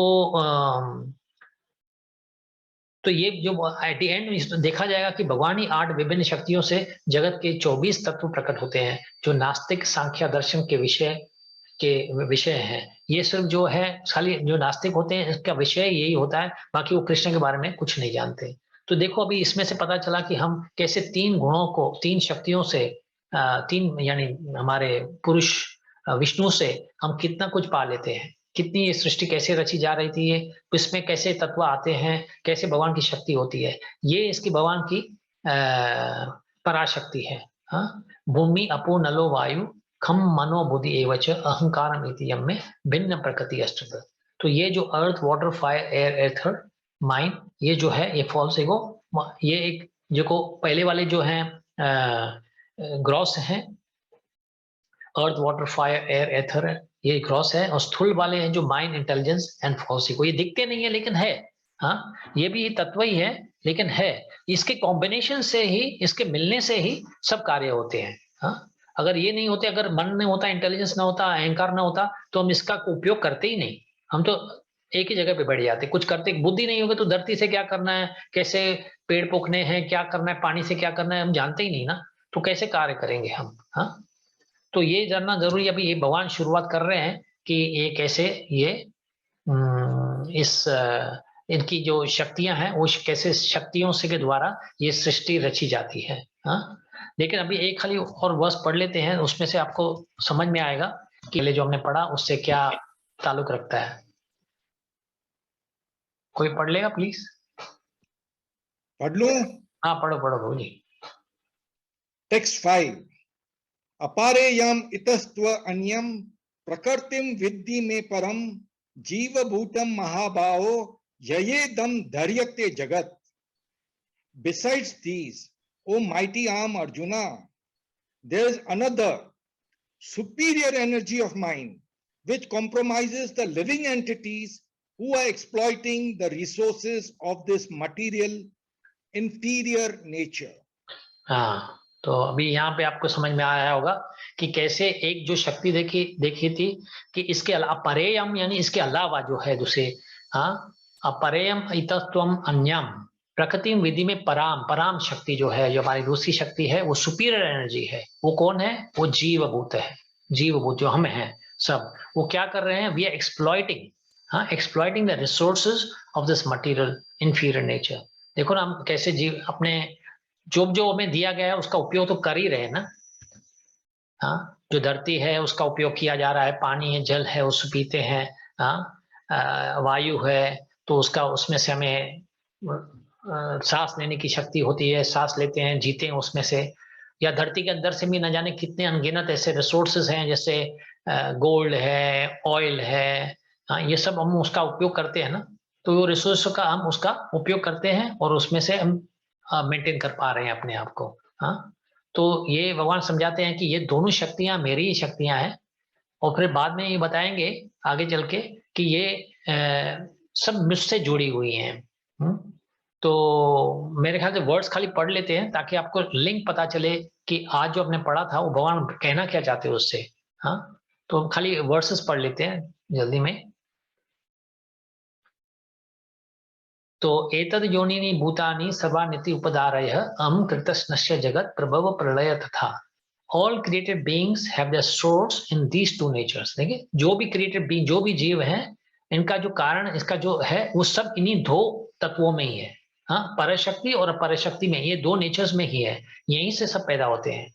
ये जो एट द एंड देखा जाएगा कि भगवान ही 8 विभिन्न शक्तियों से जगत के 24 तत्व प्रकट होते हैं, जो नास्तिक सांख्य दर्शन के विषय हैं। ये सिर्फ जो है खाली जो नास्तिक होते हैं इसका विषय यही होता है, बाकी वो कृष्ण के बारे में कुछ नहीं जानते। तो देखो अभी इसमें से पता चला कि हम कैसे 3 गुणों को, 3 शक्तियों से, 3 यानी हमारे पुरुष विष्णु से हम कितना कुछ पा लेते हैं, कितनी ये सृष्टि कैसे रची जा रही थी, ये इसमें कैसे तत्व आते हैं, कैसे भगवान की शक्ति होती है। ये इसकी भगवान की पराशक्ति है। हाँ, भूमि अपो नलो वायु खम मनो बुद्धि एवच अहंकारम इति यम में भिन्न प्रकृति अष्टद। तो ये जो अर्थ, water, fire, air, ether, mind, ये जो है ये फॉल्स ईगो, ये एक जो पहले वाले जो हैं ग्रॉस हैं, earth, water, fire, air, ether, ये ग्रॉस है, और स्थूल वाले हैं जो mind, intelligence and false ego. ये दिखते नहीं है लेकिन है। हाँ, ये भी तत्व ही है लेकिन है। इसके कॉम्बिनेशन से ही, इसके मिलने से ही सब कार्य होते हैं। हाँ, अगर ये नहीं होते, अगर मन नहीं होता, इंटेलिजेंस ना होता, अहंकार ना होता, तो हम इसका उपयोग करते ही नहीं। हम तो एक ही जगह पे बैठ जाते, कुछ करते। बुद्धि नहीं होगी तो धरती से क्या करना है, कैसे पेड़ पोखने हैं, क्या करना है, पानी से क्या करना है, हम जानते ही नहीं ना, तो कैसे कार्य करेंगे हम। हाँ, तो ये जानना जरूरी। अभी ये भगवान शुरुआत कर रहे हैं कि ये कैसे ये इनकी जो शक्तियां हैं वो कैसे शक्तियों से के द्वारा ये सृष्टि रची जाती है। हाँ, लेकिन अभी एक खाली और वर्स पढ़ लेते हैं, उसमें से आपको समझ में आएगा कि पहले जो हमने पढ़ा उससे क्या ताल्लुक रखता है। कोई पढ़ लेगा प्लीज? पढ़ लूं? हाँ, पढ़ो पढ़ो प्रभु जी। टेक्स्ट 5, अपारे यम इतस्त्व अन्यम प्रकृतिम विद्धि में परम जीवभूतम महाभावो ययेदम धैर्यते जगत। Besides these, O mighty arm Arjuna, there is another superior energy of mind which compromises the living entities who are exploiting the resources of this material inferior nature. हाँ, तो अभी यहाँ पे आपको समझ में आया होगा कि कैसे एक जो शक्ति देखी थी कि इसके अलावा परेयम, यानी इसके अलावा जो है दूसरे, हाँ, अपरेयम इतस्त्वम अन्यम प्रकृति विधि में पराम शक्ति जो है, जो हमारी दूसरी शक्ति है, वो सुपीरियर एनर्जी है। वो कौन है? वो जीवभूत है। जीवभूत जो हम हैं सब, वो क्या कर रहे हैं? वी आर एक्सप्लॉइटिंग, हाँ, exploiting the resources of this material inferior nature. देखो ना हम कैसे जीव अपने जो हमें दिया गया है उसका उपयोग तो कर ही रहे हैं ना। हाँ, जो धरती है उसका उपयोग किया जा रहा है, पानी है, जल है, उसको पीते हैं। हाँ, वायु है तो उसका, उसमें से हमें सांस लेने की शक्ति होती है, सांस लेते हैं, जीते हैं उसमें से। या धरती के अंदर से भी न जाने कितने अनगिनत ऐसे रिसोर्सेज हैं, जैसे गोल्ड है, ऑयल है। हाँ, ये सब हम उसका उपयोग करते हैं ना, तो वो रिसोर्स का हम उसका उपयोग करते हैं और उसमें से हम मेंटेन कर पा रहे हैं अपने आप को। हाँ, तो ये भगवान समझाते हैं कि ये दोनों शक्तियां मेरी ही शक्तियां हैं, और फिर बाद में ये बताएंगे आगे चल के कि ये सब मुझसे जुड़ी हुई हैं। तो मेरे ख्याल से वर्ड्स खाली पढ़ लेते हैं ताकि आपको लिंक पता चले कि आज जो हमने पढ़ा था वो भगवान कहना क्या चाहते हैं उससे। हाँ, तो खाली वर्सेस पढ़ लेते हैं जल्दी में। तो एतद योनिनि भूतानि सर्वानिति उपदारयः अहं कृतस्नस्य जगत प्रभव प्रलय तथा। All created beings have their source in these two natures। देखिए, जो भी created being, जो भी जीव है, इनका जो कारण, इसका जो है, वो सब इन्हीं दो तत्वों में ही है। हाँ, परशक्ति और अपरशक्ति में, ये दो नेचर्स में ही है, यहीं से सब पैदा होते हैं।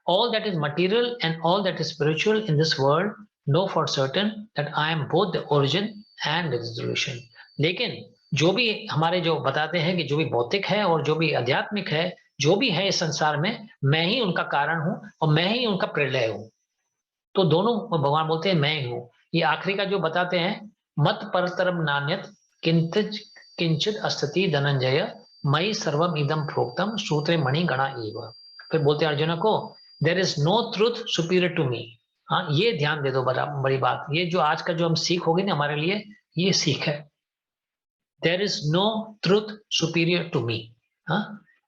All that is material and all that is spiritual in this world know for certain that I am both the origin and the dissolution। लेकिन जो भी हमारे जो बताते हैं कि जो भी भौतिक है और जो भी आध्यात्मिक है, जो भी है इस संसार में, मैं ही उनका कारण हूँ और मैं ही उनका प्रलय हूँ। तो दोनों भगवान बोलते हैं मैं ही हूँ। ये आखिरी का जो बताते हैं, मत परतरम नान्यत किंचित किंचित अस्ति धनंजय मयि सर्वम इदम प्रोक्तम सूत्रे मणि गणा एव। फिर बोलते हैं अर्जुन को, there is no truth superior to me. हाँ, ये ध्यान दे दो, बड़ी बात, ये जो आज का जो हम सीख होगी ना हमारे लिए, ये सीख है। There is no truth superior to me. Huh?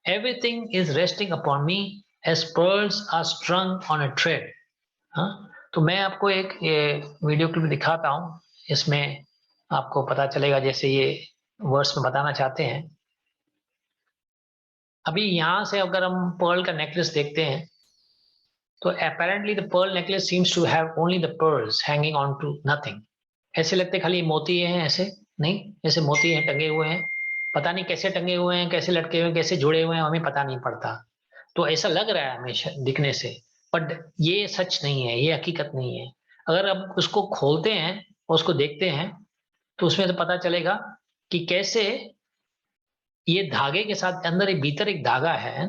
Everything is resting upon me as pearls are strung on a thread. हाँ, तो मैं आपको एक ये वीडियो क्लिप दिखाता हूँ, इसमें आपको पता चलेगा, जैसे ये वर्ड्स में बताना चाहते हैं। अभी यहाँ से अगर हम पर्ल का नेकलेस देखते हैं, तो apparently the pearl necklace seems to have only the pearls hanging on to nothing. ऐसे लगते खाली मोती हैं, ऐसे नहीं, जैसे मोती हैं टंगे हुए हैं, पता नहीं कैसे टंगे हुए हैं, कैसे लटके हुए हैं, कैसे जुड़े हुए हैं, हमें पता नहीं पड़ता। तो ऐसा लग रहा है हमेशा दिखने से, बट ये सच नहीं है, ये हकीकत नहीं है। अगर हम उसको खोलते हैं और उसको देखते हैं, तो उसमें से पता चलेगा कि कैसे ये धागे के साथ अंदर एक भीतर एक धागा है,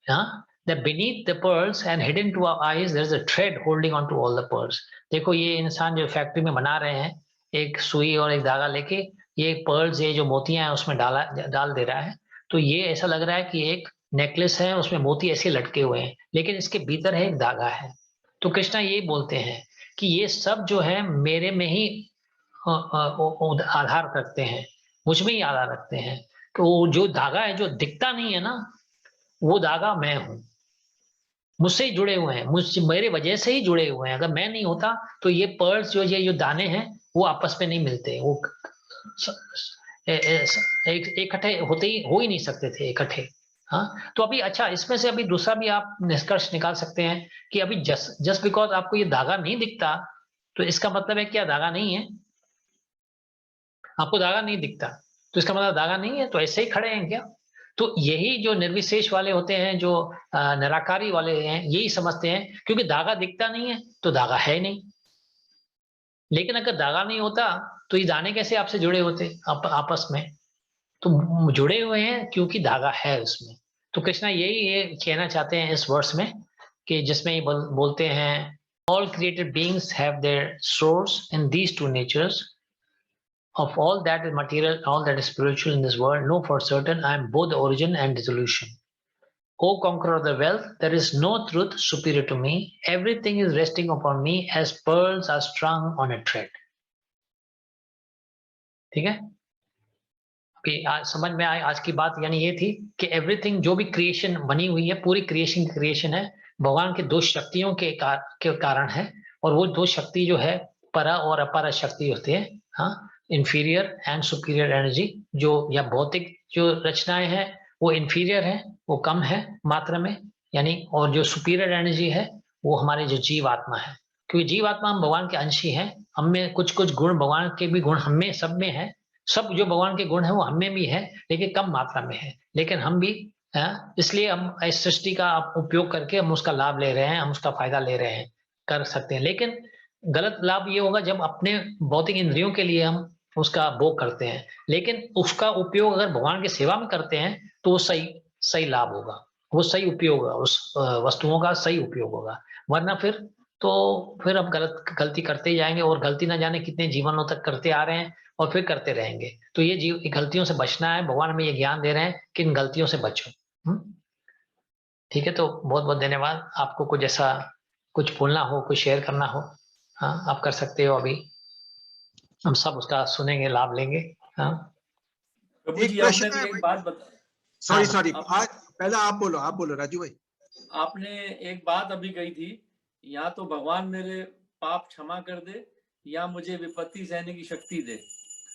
हाँ, that beneath the pearls and hidden to our eyes there is a thread holding on to all the pearls. देखो ये इंसान जो फैक्ट्री में बना रहे हैं, एक सुई और एक धागा लेके ये पर्ल्स, ये जो मोतियां हैं उसमें डाल दे रहा है। तो ये ऐसा लग रहा है कि एक नेकलेस है, उसमें मोती ऐसे लटके हुए हैं, लेकिन इसके भीतर है एक धागा है। तो कृष्णा ये बोलते हैं कि ये सब जो है मेरे में ही आधार रखते हैं, मुझ में ही आधार रखते हैं। तो जो धागा है जो दिखता नहीं है ना, वो धागा मैं हूं, मुझसे ही जुड़े हुए हैं, मेरे वजह से ही जुड़े हुए हैं। अगर मैं नहीं होता तो ये पर्ल्स जो ये जो दाने हैं वो आपस में नहीं मिलते, वो इकट्ठे होते ही हो ही नहीं सकते थे इकट्ठे। हाँ, तो अभी अच्छा, इसमें से अभी दूसरा भी आप निष्कर्ष निकाल सकते हैं कि अभी जस्ट बिकॉज आपको ये धागा नहीं दिखता, तो इसका मतलब है क्या धागा नहीं है? आपको धागा नहीं दिखता तो इसका मतलब धागा नहीं है, तो ऐसे ही खड़े हैं क्या? तो यही जो निर्विशेष वाले होते हैं, जो निराकारी वाले हैं, यही समझते हैं क्योंकि धागा दिखता नहीं है तो धागा है नहीं। लेकिन अगर धागा नहीं होता तो ये दाने कैसे आपसे जुड़े होते आपस में? तो जुड़े हुए हैं क्योंकि धागा है उसमें। तो कृष्णा यही ये कहना चाहते हैं इस वर्स में, कि जिसमें ये बोलते हैं, all created beings have their source in these two natures. Of all that is material, all that is spiritual in this world, know for certain I am both the origin and dissolution. O conqueror of the wealth, there is no truth superior to me. Everything is resting upon me as pearls are strung on a thread. ठीक है, कि आज समझ में आए आज की बात, यानी ये थी कि एवरीथिंग जो भी क्रिएशन बनी हुई है, पूरी क्रिएशन की क्रिएशन है भगवान के दो शक्तियों के कारण है। और वो दो शक्ति जो है परा और अपरा शक्ति होती है। हाँ, इंफीरियर एंड सुपीरियर एनर्जी, जो या भौतिक जो रचनाएं हैं वो इंफीरियर है, वो कम है मात्रा में, यानी, और जो सुपीरियर एनर्जी है वो हमारे जो जीव आत्मा है। क्योंकि जीव आत्मा हम भगवान के अंश ही हैं, हम में कुछ कुछ गुण, भगवान के भी गुण हम में, सब में है। सब जो भगवान के गुण है वो हम में भी है, लेकिन कम मात्रा में है। लेकिन हम भी, इसलिए हम इस सृष्टि का उपयोग करके हम उसका लाभ ले रहे हैं, हम उसका फायदा ले रहे हैं, कर सकते हैं। लेकिन गलत लाभ ये होगा जब अपने भौतिक इंद्रियों के लिए हम उसका भोग करते हैं, लेकिन उसका उपयोग अगर भगवान की सेवा में करते हैं तो वो सही लाभ होगा, वो सही उपयोग होगा, उस वस्तुओं का सही उपयोग होगा। वरना फिर अब गलती करते ही जाएंगे, और गलती ना जाने कितने जीवनों तक करते आ रहे हैं और फिर करते रहेंगे। तो ये गलतियों से बचना है, भगवान हमें ये ज्ञान दे रहे हैं कि इन गलतियों से बचो। ठीक है, तो बहुत बहुत धन्यवाद। आपको कुछ ऐसा कुछ बोलना हो, कुछ शेयर करना हो, हाँ, आप कर सकते हो। अभी हम सब उसका सुनेंगे, लाभ लेंगे। हाँ, प्रभु जी, आपने भी एक बात बता, सॉरी आज पहले आप बोलो राजू भाई। आपने एक बात अभी कही थी, या तो भगवान मेरे पाप क्षमा कर दे या मुझे विपत्ति सहने की शक्ति दे।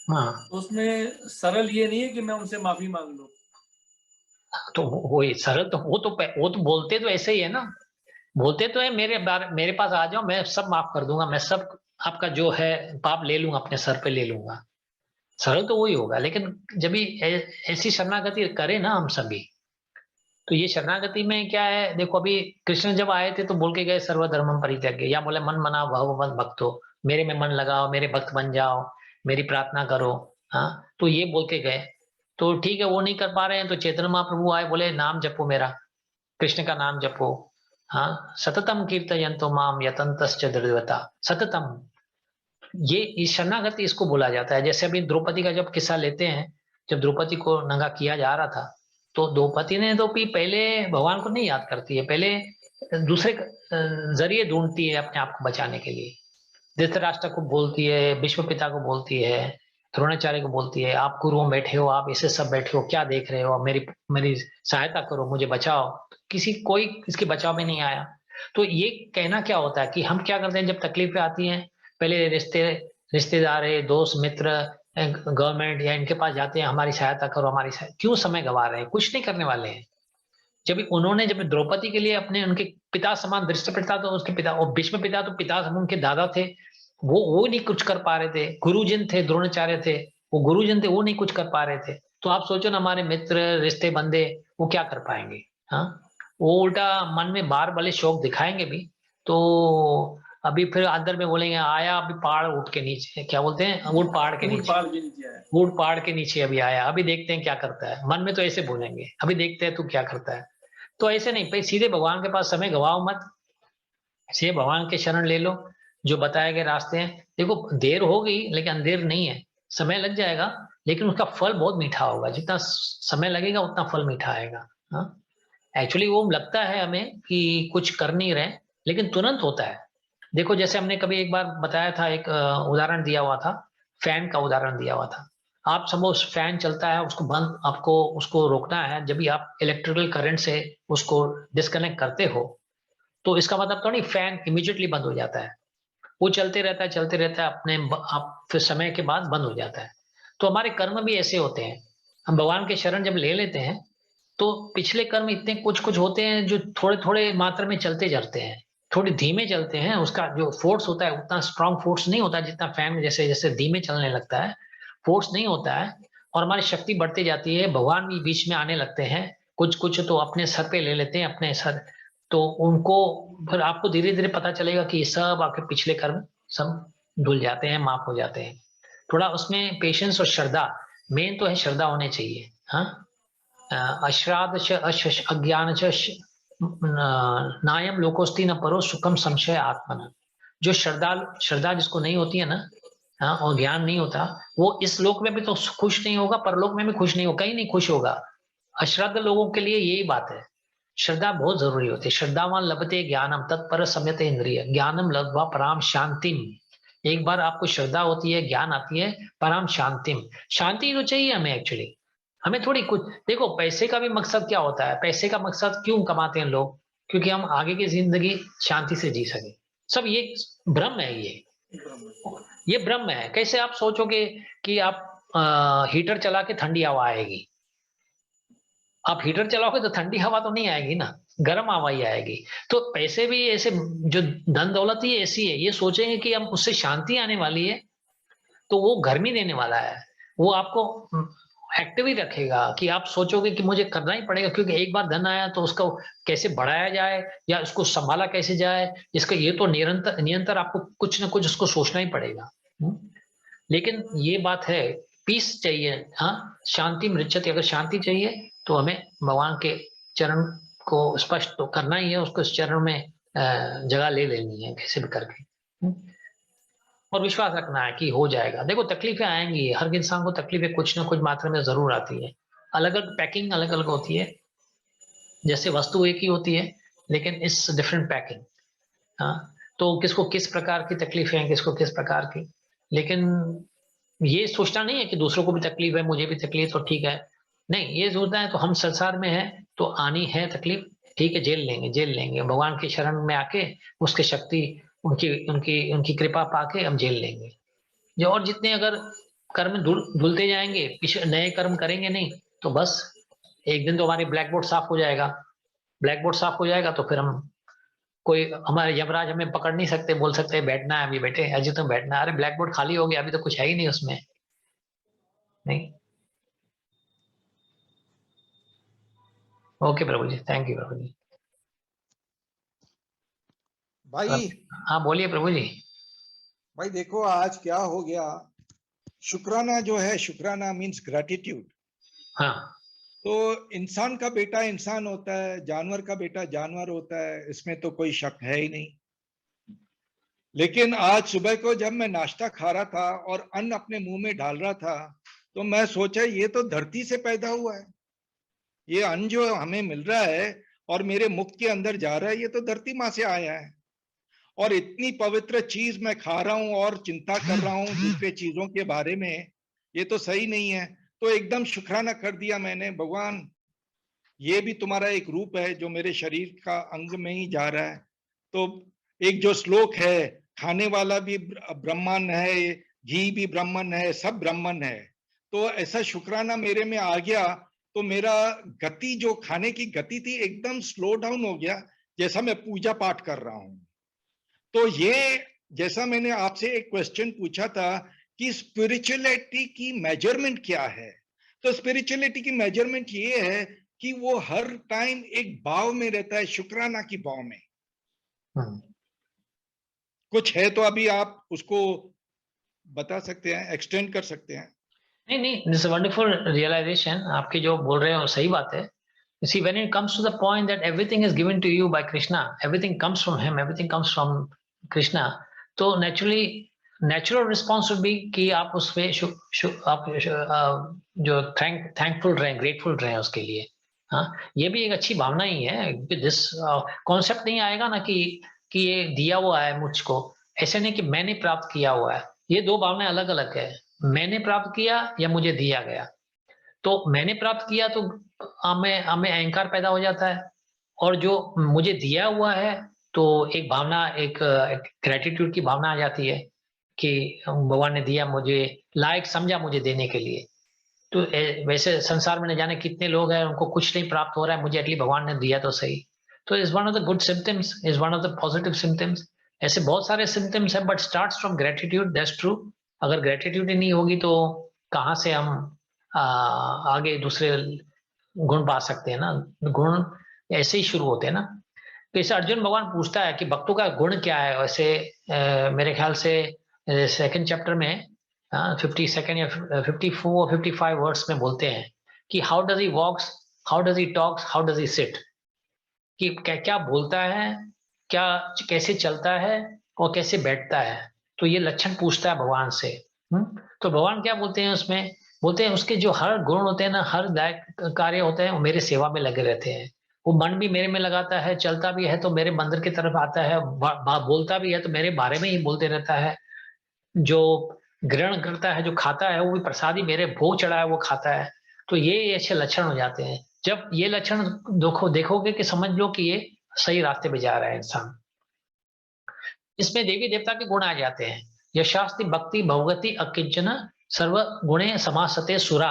हाँ, तो उसमें सरल ये नहीं है कि मैं उनसे माफी मांग लूं। तो वो सरल तो वो तो बोलते तो ऐसे ही है ना, बोलते तो है मेरे पास आ जाओ, मैं सब माफ कर दूंगा, मैं सब आपका जो है पाप ले लूंगा, अपने सर पे ले लूंगा। सरल तो वही होगा। लेकिन जब भी ऐसी शरणागति करे ना हम सभी, तो ये शरणागति में क्या है, देखो अभी कृष्ण जब आए थे तो बोल के गए सर्वधर्मम परित्यज्य, या बोले मन मना भव मत भक्तो, मेरे में मन लगाओ, मेरे भक्त बन जाओ, मेरी प्रार्थना करो, हाँ, तो ये बोल के गए। तो ठीक है, वो नहीं कर पा रहे हैं तो चैतन्य महाप्रभु आए, बोले नाम जपो मेरा, कृष्ण का नाम जपो। हाँ, सततम कीर्तयन्तो माम यतन्तश्च दृढ़ता, सततम। ये इस शरणागति इसको बोला जाता है। जैसे अभी द्रौपदी का जब किस्सा लेते हैं, जब द्रौपदी को नंगा किया जा रहा था, तो द्रौपदी ने तो भी पहले भगवान को नहीं याद करती है, पहले दूसरे जरिए ढूंढती है अपने आप को बचाने के लिए। धृतराष्ट्र को बोलती है, भीष्म पिता को बोलती है, द्रोणाचार्य को बोलती है, आप गुरुओं बैठे हो, आप ऐसे सब बैठे हो, क्या देख रहे हो, मेरी मेरी सहायता करो, मुझे बचाओ। किसी कोई इसके बचाव में नहीं आया। तो ये कहना क्या होता है कि हम क्या करते हैं जब तकलीफें आती हैं, पहले रिश्तेदार है, दोस्त मित्र, गवर्नमेंट या इनके पास जाते हैं, हमारी सहायता करो, हमारी सहायता। क्यों समय गंवा रहे हैं, कुछ नहीं करने वाले हैं। जब द्रौपदी के लिए अपने उनके पिता समान, दृष्ट पिता तो उसके पिता, और भीष्म पिता तो पिता समान उनके दादा थे, वो नहीं कुछ कर पा रहे थे। गुरुजन थे, द्रोणाचार्य थे, वो गुरुजन थे, वो नहीं कुछ कर पा रहे थे। तो आप सोचो ना, हमारे मित्र रिश्ते बंदे वो क्या कर पाएंगे। हाँ, वो उल्टा मन में बार भले शौक दिखाएंगे भी, तो अभी फिर अंदर में बोलेंगे आया अभी पहाड़ उठ के नीचे, क्या बोलते हैं, ऊट पहाड़ के नीचे, पहाड़ के नीचे आया। ऊट पहाड़ के नीचे अभी आया, अभी देखते हैं क्या करता है। मन में तो ऐसे बोलेंगे, अभी देखते हैं तू क्या करता है। तो ऐसे नहीं, भाई सीधे भगवान के पास समय गवाओ मत, सीधे भगवान के शरण ले लो, जो बताए गए रास्ते हैं। देखो देर हो गई लेकिन अंधेर नहीं है, समय लग जाएगा लेकिन उसका फल बहुत मीठा होगा। जितना समय लगेगा उतना फल मीठा आएगा। हाँ, एक्चुअली वो लगता है हमें कि कुछ कर नहीं रहे, लेकिन तुरंत होता है। देखो जैसे हमने कभी एक बार बताया था, एक उदाहरण दिया हुआ था, फैन का उदाहरण दिया हुआ था। आप सपोज फैन चलता है, उसको बंद, आपको उसको रोकना है। जब भी आप इलेक्ट्रिकल करंट से उसको डिस्कनेक्ट करते हो, तो इसका मतलब तो नहीं फैन इमीडिएटली बंद हो जाता है। वो चलते रहता है अपने आप, फिर समय के बाद बंद हो जाता है। तो हमारे कर्म भी ऐसे होते हैं। हम भगवान के शरण जब ले लेते हैं, तो पिछले कर्म इतने कुछ कुछ होते हैं जो थोड़े थोड़े मात्रा में चलते जाते हैं, थोड़े धीमे चलते हैं। उसका जो फोर्स होता है उतना स्ट्रांग फोर्स नहीं होता जितना फैन में जैसे जैसे धीमे चलने लगता है, फोर्स नहीं होता है। और हमारी शक्ति बढ़ती जाती है, भगवान भी बीच में आने लगते हैं। कुछ कुछ तो अपने सर पे ले लेते हैं, अपने सर। तो उनको फिर आपको धीरे धीरे पता चलेगा कि ये सब आपके पिछले कर्म सब धुल जाते हैं, माफ हो जाते हैं। थोड़ा उसमें पेशेंस और श्रद्धा, मेन तो है श्रद्धा होनी चाहिए। हाँ, अश्राद्ध अज्ञान नायम लोकोस्ति न परो सुखम संशय आत्मन। जो श्रद्धा जिसको नहीं होती है ना, हाँ, और ज्ञान नहीं होता, वो इस लोक में भी तो खुश नहीं होगा, परलोक में भी खुश नहीं होगा, कहीं नहीं खुश होगा। अश्रद्ध लोगों के लिए यही बात है, श्रद्धा बहुत जरूरी होती है। श्रद्धावान लभते ज्ञानम तत्पर सम्यत इंद्रिय ज्ञानम लब्ध्वा पराम शांतिम। एक बार आपको श्रद्धा होती है, ज्ञान आती है, पराम शांतिम। शांति तो चाहिए हमें एक्चुअली। हमें थोड़ी कुछ, देखो पैसे का भी मकसद क्या होता है, पैसे का मकसद क्यों कमाते हैं लोग, क्योंकि हम आगे की जिंदगी शांति से जी सके। सब ये भ्रम है, ये भ्रम है। कैसे आप सोचोगे कि आप हीटर चला के ठंडी हवा आएगी, आप हीटर चलाओगे तो ठंडी हवा तो नहीं आएगी ना, गर्म हवा ही आएगी। तो पैसे भी ऐसे, जो धन दौलत ही ऐसी है, ये सोचेंगे कि हम उससे शांति आने वाली है, तो वो गर्मी देने वाला है। वो आपको एक्टिव ही रखेगा कि आप सोचोगे कि मुझे करना ही पड़ेगा, क्योंकि एक बार धन आया तो उसको कैसे बढ़ाया जाए या उसको संभाला कैसे जाए, इसका ये तो निरंतर निरंतर आपको कुछ ना कुछ उसको सोचना ही पड़ेगा। लेकिन ये बात है, पीस चाहिए। हाँ, शांति मृच्छति, अगर शांति चाहिए तो हमें भगवान के चरण को स्पष्ट तो करना ही है, उसको इस चरण में जगह ले लेनी है कैसे भी करके। और विश्वास रखना है कि हो जाएगा। देखो तकलीफें आएंगी, हर इंसान को तकलीफें कुछ ना कुछ मात्रा में जरूर आती है। अलग अलग पैकिंग अलग अलग होती है, जैसे वस्तु एक ही होती है लेकिन इस डिफरेंट पैकिंग। हाँ, तो किसको किस प्रकार की तकलीफें हैं, किसको किस प्रकार की। लेकिन ये सोचना नहीं है कि दूसरों को भी तकलीफ है, मुझे भी तकलीफ, तो ठीक है। नहीं, ये सोचना है तो हम संसार में हैं तो आनी है तकलीफ, ठीक है, झेल लेंगे झेल लेंगे। भगवान की शरण में आके उसकी शक्ति, उनकी उनकी उनकी कृपा पाके हम झेल लेंगे। जो और जितने अगर कर्म धुलते जाएंगे, पीछे नए कर्म करेंगे नहीं, तो बस एक दिन तो हमारी ब्लैक बोर्ड साफ हो जाएगा। ब्लैक बोर्ड साफ हो जाएगा तो फिर हम, कोई हमारे यमराज हमें पकड़ नहीं सकते, बोल सकते हैं बैठना है अभी, बैठे अजी तुम बैठना है। अरे ब्लैक बोर्ड खाली हो गया, अभी तो कुछ है ही नहीं उसमें। नहीं। ओके प्रभु जी, थैंक यू प्रभु जी। भाई हाँ बोलिए प्रभु जी। भाई देखो आज क्या हो गया शुक्राना जो है, शुक्राना मीन्स ग्रैटिट्यूड। हाँ तो इंसान का बेटा इंसान होता है, जानवर का बेटा जानवर होता है, इसमें तो कोई शक है ही नहीं। लेकिन आज सुबह को जब मैं नाश्ता खा रहा था और अन्न अपने मुंह में डाल रहा था, तो मैं सोचा ये तो धरती से पैदा हुआ है, ये अन्न जो हमें मिल रहा है और मेरे मुख के अंदर जा रहा है, ये तो धरती माँ से आया है। और इतनी पवित्र चीज मैं खा रहा हूं और चिंता कर रहा हूं दूसरे चीजों के बारे में, ये तो सही नहीं है। तो एकदम शुक्राना कर दिया मैंने, भगवान ये भी तुम्हारा एक रूप है जो मेरे शरीर का अंग में ही जा रहा है। तो एक जो श्लोक है, खाने वाला भी ब्राह्मण है, घी भी ब्राह्मण है, सब ब्राह्मण है। तो ऐसा शुक्राना मेरे में आ गया, तो मेरा गति, जो खाने की गति थी, एकदम स्लो डाउन हो गया, जैसा मैं पूजा पाठ कर रहा हूं। तो ये, जैसा मैंने आपसे एक क्वेश्चन पूछा था कि स्पिरिचुअलिटी की मेजरमेंट क्या है, तो स्पिरिचुअलिटी की मेजरमेंट ये है कि वो हर टाइम एक भाव में रहता है, शुक्राना की भाव में। कुछ है तो अभी आप उसको बता सकते हैं, एक्सटेंड कर सकते हैं। नहीं, दिस वंडरफुल रियलाइजेशन, आपकी जो बोल रहे हो सही बात है। You see, when it comes to the point that everything is given to you by Krishna, everything comes from him, everything comes from Krishna, तो natural response would be कि आप उसपे आप जो thankful रहें, grateful रहें उसके लिए। हाँ, ये भी एक अच्छी भावना ही है। दिस कॉन्सेप्ट नहीं आएगा ना कि ये दिया हुआ है मुझको, ऐसे नहीं कि मैंने प्राप्त किया हुआ है। ये दो भावनाएं अलग अलग है, मैंने प्राप्त किया या मुझे दिया गया। तो मैंने प्राप्त किया तो हमें अहंकार पैदा हो जाता है, और जो मुझे दिया हुआ है तो एक भावना, एक ग्रेटिट्यूड की भावना आ जाती है कि भगवान ने दिया, मुझे लायक समझा मुझे देने के लिए। तो वैसे संसार में न जाने कितने लोग हैं उनको कुछ नहीं प्राप्त हो रहा है, मुझे एटलीस्ट भगवान ने दिया तो सही। तो is one of the good symptoms, is one of the positive symptoms. ऐसे बहुत सारे सिम्टम्स हैं, but starts from gratitude, that's true. अगर ग्रेटिट्यूड ही नहीं होगी तो कहाँ से हम आगे दूसरे गुण पा सकते हैं ना। गुण ऐसे ही शुरू होते हैं ना। तो इसे अर्जुन भगवान पूछता है कि भक्तों का गुण क्या है। वैसे मेरे ख्याल से सेकंड चैप्टर में 52nd या 54 और 55 वर्ड्स में बोलते हैं कि how does he walks, how does he talks, how does he sit, कि क्या क्या बोलता है, क्या कैसे चलता है और कैसे बैठता है। तो ये लक्षण पूछता है भगवान से। तो भगवान क्या बोलते हैं उसमें, बोलते हैं उसके जो हर गुण होते हैं ना, हर कार्य होते हैं, वो मेरे सेवा में लगे रहते हैं। वो मन भी मेरे में लगाता है, चलता भी है तो मेरे मंदिर की तरफ आता है, बोलता भी है तो मेरे बारे में ही बोलते रहता है। जो ग्रहण करता है, जो खाता है, वो भी प्रसादी मेरे भोग चढ़ा है वो खाता है। तो ये अच्छे लक्षण हो जाते हैं। जब ये लक्षण देखोगे कि समझ लो कि ये सही रास्ते पे जा रहा है इंसान। इसमें देवी देवता के गुण आ जाते हैं। यशास्ति भक्ति भगवती अकिंचन सर्व गुणे समासते सुरा।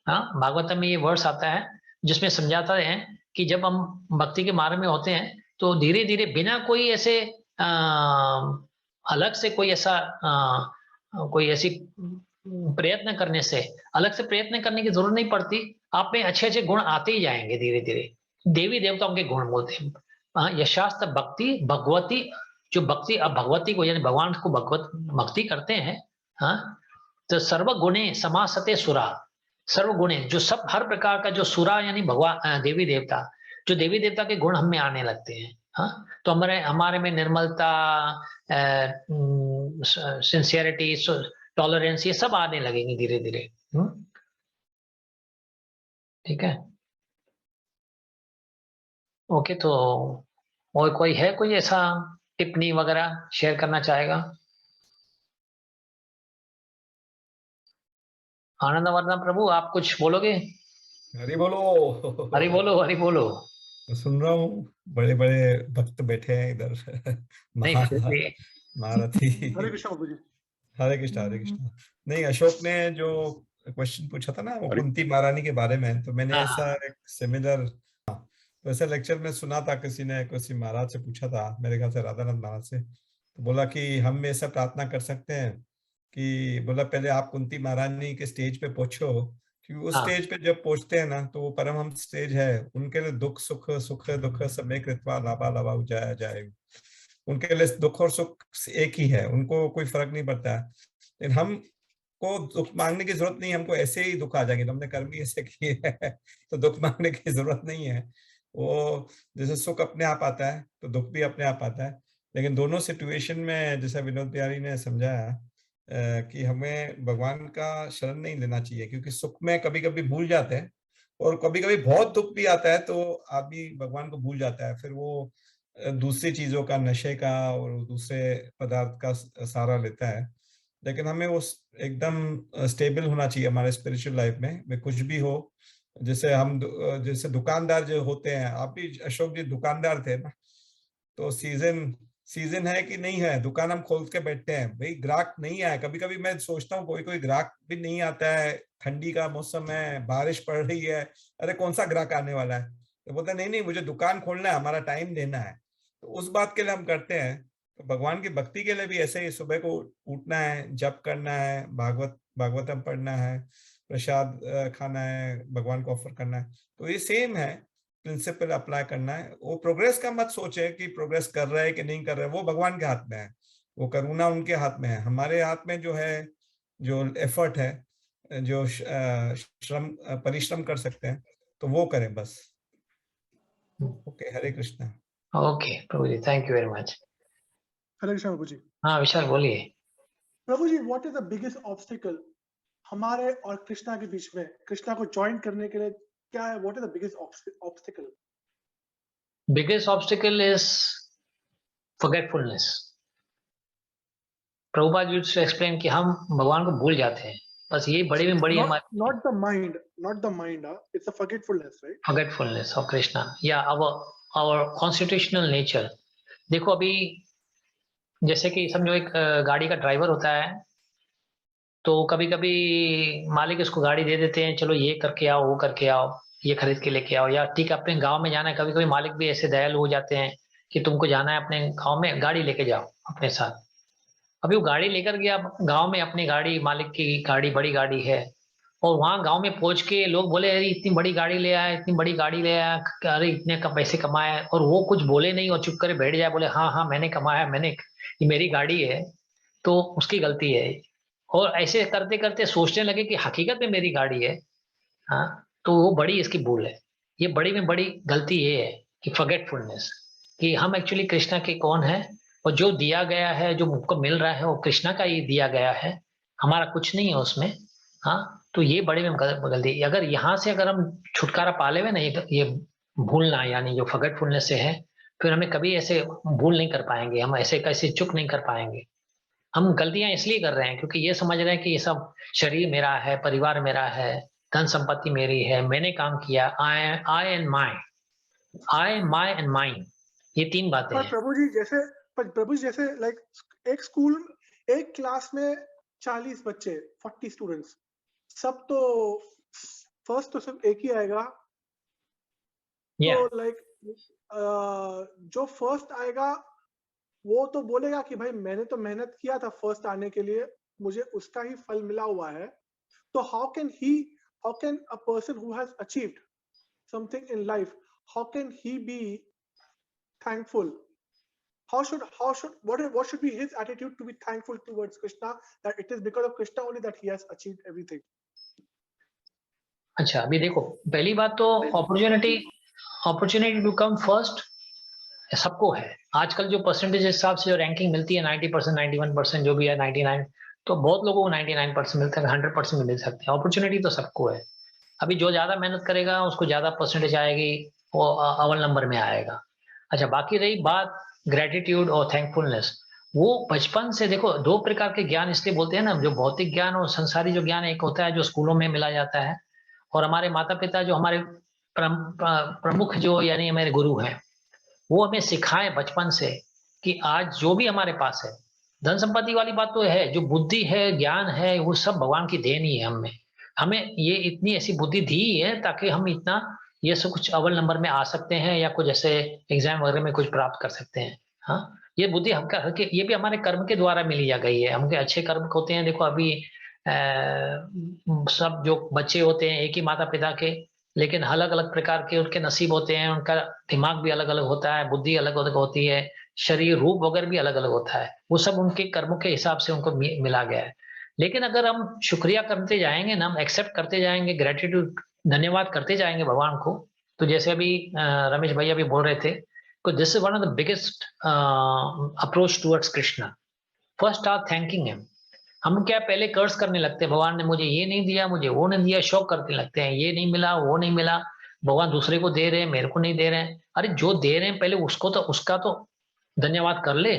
हाँ, भागवतम में ये वर्ड्स आता है जिसमें समझाता है कि जब हम भक्ति के मार्ग में होते हैं तो धीरे धीरे बिना कोई ऐसे अलग से कोई ऐसा कोई ऐसी प्रयत्न करने से, अलग से प्रयत्न करने की जरूरत नहीं पड़ती। आप में अच्छे अच्छे गुण आते ही जाएंगे धीरे धीरे। देवी देवताओं के गुण बोलते हैं। यशास्त्र भक्ति भगवती, जो भक्ति अब भगवती को यानी भगवान को भक्ति करते हैं, हाँ, तो सर्व गुणे समासते सुरा। सर्व गुणे, जो सब हर प्रकार का जो सुरा यानी भगवान देवी देवता, जो देवी देवता के गुण हमें आने लगते हैं। हाँ, तो हमारे में निर्मलता, सिंसियरिटी, टॉलरेंस, ये सब आने लगेंगे धीरे धीरे। ठीक है, ओके। तो और कोई है, कोई ऐसा टिप्पणी वगैरह शेयर करना चाहेगा? आनंदवर्धन प्रभु, आप कुछ बोलोगे? हरि बोलो। हरि बोलो, हरि बोलो। सुन रहा हूँ, बड़े बड़े भक्त बैठे हैं इधर। महारथी। हरे कृष्ण बाबू जी। हरे कृष्ण, हरे कृष्ण। नहीं, अशोक ने जो क्वेश्चन पूछा था ना वो कुंती महारानी के बारे में, तो मैंने ऐसा एक सिमिलर, तो ऐसा लेक्चर में सुना था, किसी ने किसी महाराज से पूछा था, मेरे ख्याल से राधानंद महाराज से, तो बोला कि हम ऐसा प्रार्थना कर सकते हैं कि, बोला पहले आप कुंती महारानी के स्टेज पे पहुंचो, क्योंकि उस स्टेज पे जब पहुंचते हैं ना तो वो परमहंस स्टेज है, उनके लिए दुख सुख सुख दुख समय कृत्वा लाभा लाभा उजाया जाए, उनके लिए दुख और सुख एक ही है, उनको कोई फर्क नहीं पड़ता है। लेकिन हम को दुख मांगने की जरूरत नहीं है, हमको ऐसे ही दुख आ जाएंगे, तो हमने कर्म ही ऐसे किए हैं तो दुख मांगने की जरूरत नहीं है। वो जैसे सुख अपने आप आता है तो दुख भी अपने आप आता है, लेकिन दोनों सिचुएशन में जैसा विनोद बिहारी ने समझाया कि हमें भगवान का शरण नहीं लेना चाहिए, क्योंकि सुख में कभी कभी भूल जाते हैं और कभी कभी बहुत दुख भी आता है तो आदमी भगवान को भूल जाता है, फिर वो दूसरी चीजों का, नशे का और दूसरे पदार्थ का सहारा लेता है। लेकिन हमें वो एकदम स्टेबल होना चाहिए हमारे स्पिरिचुअल लाइफ में कुछ भी हो। जैसे हम जैसे दुकानदार जो होते हैं, आप भी अशोक जी दुकानदार थे ना, तो सीजन है कि नहीं है, दुकान हम खोल के बैठते हैं, भाई ग्राहक नहीं आए, कभी कभी मैं सोचता हूँ कोई ग्राहक भी नहीं आता है, ठंडी का मौसम है, बारिश पड़ रही है, अरे कौन सा ग्राहक आने वाला है, तो बोलता है नहीं मुझे दुकान खोलना है, हमारा टाइम देना है, तो उस बात के लिए हम करते हैं। तो भगवान की भक्ति के लिए भी ऐसे ही सुबह को उठना है, जप करना है, भागवतम पढ़ना है, प्रसाद खाना है, भगवान को ऑफर करना है, तो ये सेम है प्रिंसिपल अप्लाई करना है। वो प्रोग्रेस का मत सोचे कि प्रोग्रेस कर रहे हैं कि नहीं कर रहे, वो भगवान के हाथ में है, वो करुणा उनके हाथ में है। हमारे हाथ में जो है, जो एफर्ट है, जो परिश्रम कर सकते हैं तो वो करें बस। ओके, हरे कृष्णा। ओके प्रभु जी, thank you very much. Hare Krishna प्रभु जी। हाँ विशाल बोलिए। प्रभु जी, what is the biggest obstacle हमारे और कृष्णा के बीच में, कृष्णा को ज्वाइन करने के लिए क्या है? What is the biggest obstacle? Biggest obstacle is forgetfulness. Prabhupada used to explain कि हम भगवान को भूल जाते हैं, बस ये बड़ी में बड़ी हमारी not the mind, it's a forgetfulness, right? Forgetfulness of Krishna या आवर कॉन्स्टिट्यूशनल नेचर। देखो अभी जैसे कि समझो एक गाड़ी का ड्राइवर होता है, तो कभी कभी मालिक इसको गाड़ी दे देते हैं, चलो ये करके आओ, वो करके आओ, ये खरीद के लेके आओ, या ठीक है अपने गांव में जाना है, कभी कभी मालिक भी ऐसे दयालु हो जाते हैं कि तुमको जाना है अपने गांव में, गाड़ी लेके जाओ अपने साथ। अभी वो गाड़ी लेकर गया गांव में, अपनी गाड़ी, मालिक की गाड़ी, बड़ी गाड़ी है, और वहां गांव में पहुंच के लोग बोले अरे इतनी बड़ी गाड़ी ले आया, इतनी बड़ी गाड़ी ले आया, अरे इतने का पैसे कमाए, और वो कुछ बोले नहीं और चुप करे बैठ जाए, बोले हाँ हाँ मैंने कमाया, मैंने, ये मेरी गाड़ी है, तो उसकी गलती है। और ऐसे करते करते सोचने लगे कि हकीकत में मेरी गाड़ी है, हाँ, तो वो बड़ी इसकी भूल है। ये बड़ी में बड़ी गलती ये है कि फॉरगेटफुलनेस, कि हम एक्चुअली कृष्णा के कौन है, और जो दिया गया है, जो मुझको मिल रहा है, वो कृष्णा का ही दिया गया है, हमारा कुछ नहीं है उसमें। हाँ, तो ये बड़े में गलती, अगर यहाँ से अगर हम छुटकारा पा ले ना, ये भूलना यानी जो फॉरगेटफुलनेस से है, फिर हमें कभी ऐसे भूल नहीं कर पाएंगे, हम ऐसे कैसे चुक नहीं कर पाएंगे। हम गलतियां इसलिए कर रहे हैं क्योंकि ये समझ रहे हैं कि ये सब शरीर मेरा है, परिवार मेरा है, धन संपत्ति मेरी है, मैंने काम किया, आई एंड माई एंड माइन, ये तीन बातें हैं। पर प्रभु जी जैसे लाइक एक स्कूल, एक क्लास में 40 बच्चे, 40 स्टूडेंट्स, सब तो फर्स्ट तो सिर्फ एक ही आएगा, तो लाइक जो फर्स्ट आएगा वो तो बोलेगा कि भाई मैंने तो मेहनत किया था फर्स्ट आने के लिए, मुझे उसका ही फल मिला हुआ है। तो how can a person who has achieved something in life, how can he be thankful? What should be his attitude to be thankful towards Krishna, that it is because of Krishna only that he has achieved everything? अच्छा, अभी देखो पहली बात तो अपॉर्चुनिटी टू कम फर्स्ट सबको है। आजकल जो परसेंटेज हिसाब से जो रैंकिंग मिलती है 90%, 91%, जो भी है 99, तो बहुत लोगों को 99% मिलता है, 100% मिल सकते हैं। अपॉर्चुनिटी तो सबको है। अभी जो ज्यादा मेहनत करेगा उसको ज्यादा परसेंटेज आएगी, वो अव्वल नंबर में आएगा। अच्छा, बाकी रही बात ग्रेटिट्यूड और थैंकफुलनेस, वो बचपन से देखो, दो प्रकार के ज्ञान इसलिए बोलते हैं ना, जो भौतिक ज्ञान और संसारी जो ज्ञान, एक होता है जो स्कूलों में मिला जाता है, और हमारे माता पिता जो हमारे प्रमुख जो यानी हमारे गुरु हैं, वो हमें सिखाए बचपन से कि आज जो भी हमारे पास है, धन संपत्ति वाली बात तो है, जो बुद्धि है, ज्ञान है, वो सब भगवान की देन ही है। हमें ये इतनी ऐसी बुद्धि दी है ताकि हम इतना ये सब कुछ अव्वल नंबर में आ सकते हैं, या कुछ ऐसे एग्जाम वगैरह में कुछ प्राप्त कर सकते हैं। हाँ, ये बुद्धि ये भी हमारे कर्म के द्वारा मिली जा गई है। हमके अच्छे कर्म होते हैं। देखो अभी सब जो बच्चे होते हैं एक ही माता पिता के, लेकिन अलग अलग प्रकार के उनके नसीब होते हैं, उनका दिमाग भी अलग अलग होता है, बुद्धि अलग अलग होती है, शरीर रूप वगैरह भी अलग अलग होता है। वो सब उनके कर्मों के हिसाब से उनको मिला गया है। लेकिन अगर हम शुक्रिया करते जाएंगे ना, हम एक्सेप्ट करते जाएंगे, ग्रेटिट्यूड, धन्यवाद करते जाएंगे भगवान को, तो जैसे अभी रमेश भैया भी बोल रहे थे, तो this is one of the biggest approach towards Krishna. First are thanking him. हम क्या पहले कर्ज करने लगते हैं, भगवान ने मुझे ये नहीं दिया, मुझे वो नहीं दिया, शौक करने लगते हैं, ये नहीं मिला, वो नहीं मिला, भगवान दूसरे को दे रहे हैं, मेरे को नहीं दे रहे हैं। अरे जो दे रहे हैं पहले उसको तो, उसका तो धन्यवाद कर ले,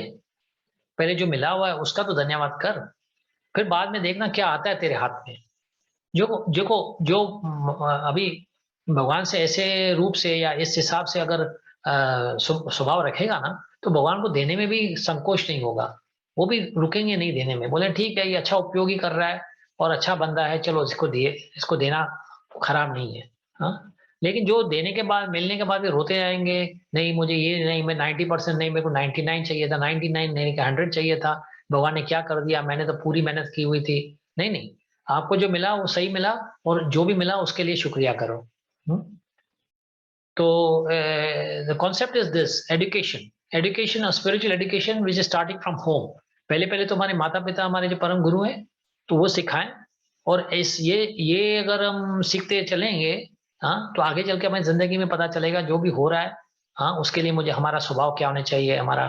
पहले जो मिला हुआ है उसका तो धन्यवाद कर, फिर बाद में देखना क्या आता है तेरे हाथ में। जो जो अभी भगवान से ऐसे रूप से या इस हिसाब से अगर स्वभाव रखेगा ना, तो भगवान को देने में भी संकोच नहीं होगा, वो भी रुकेंगे नहीं देने में, बोले ठीक है ये अच्छा उपयोगी कर रहा है और अच्छा बंदा है, चलो इसको दिए, इसको देना खराब नहीं है। हाँ, लेकिन जो देने के बाद, मिलने के बाद भी रोते जाएंगे, नहीं मुझे ये नहीं, मैं 90% नहीं, मेरे को 99 चाहिए था, 99 नहीं, 100 चाहिए था, भगवान ने क्या कर दिया, मैंने तो पूरी मेहनत की हुई थी। नहीं नहीं, आपको जो मिला वो सही मिला, और जो भी मिला उसके लिए शुक्रिया करो। तो the concept is this, education, spiritual education which is starting from home. पहले तो हमारे माता पिता, हमारे जो परम गुरु हैं, तो वो सिखाएं, और ये अगर हम सीखते चलेंगे, हाँ, तो आगे चल के हमें जिंदगी में पता चलेगा जो भी हो रहा है, हाँ, उसके लिए मुझे हमारा स्वभाव क्या होना चाहिए, हमारा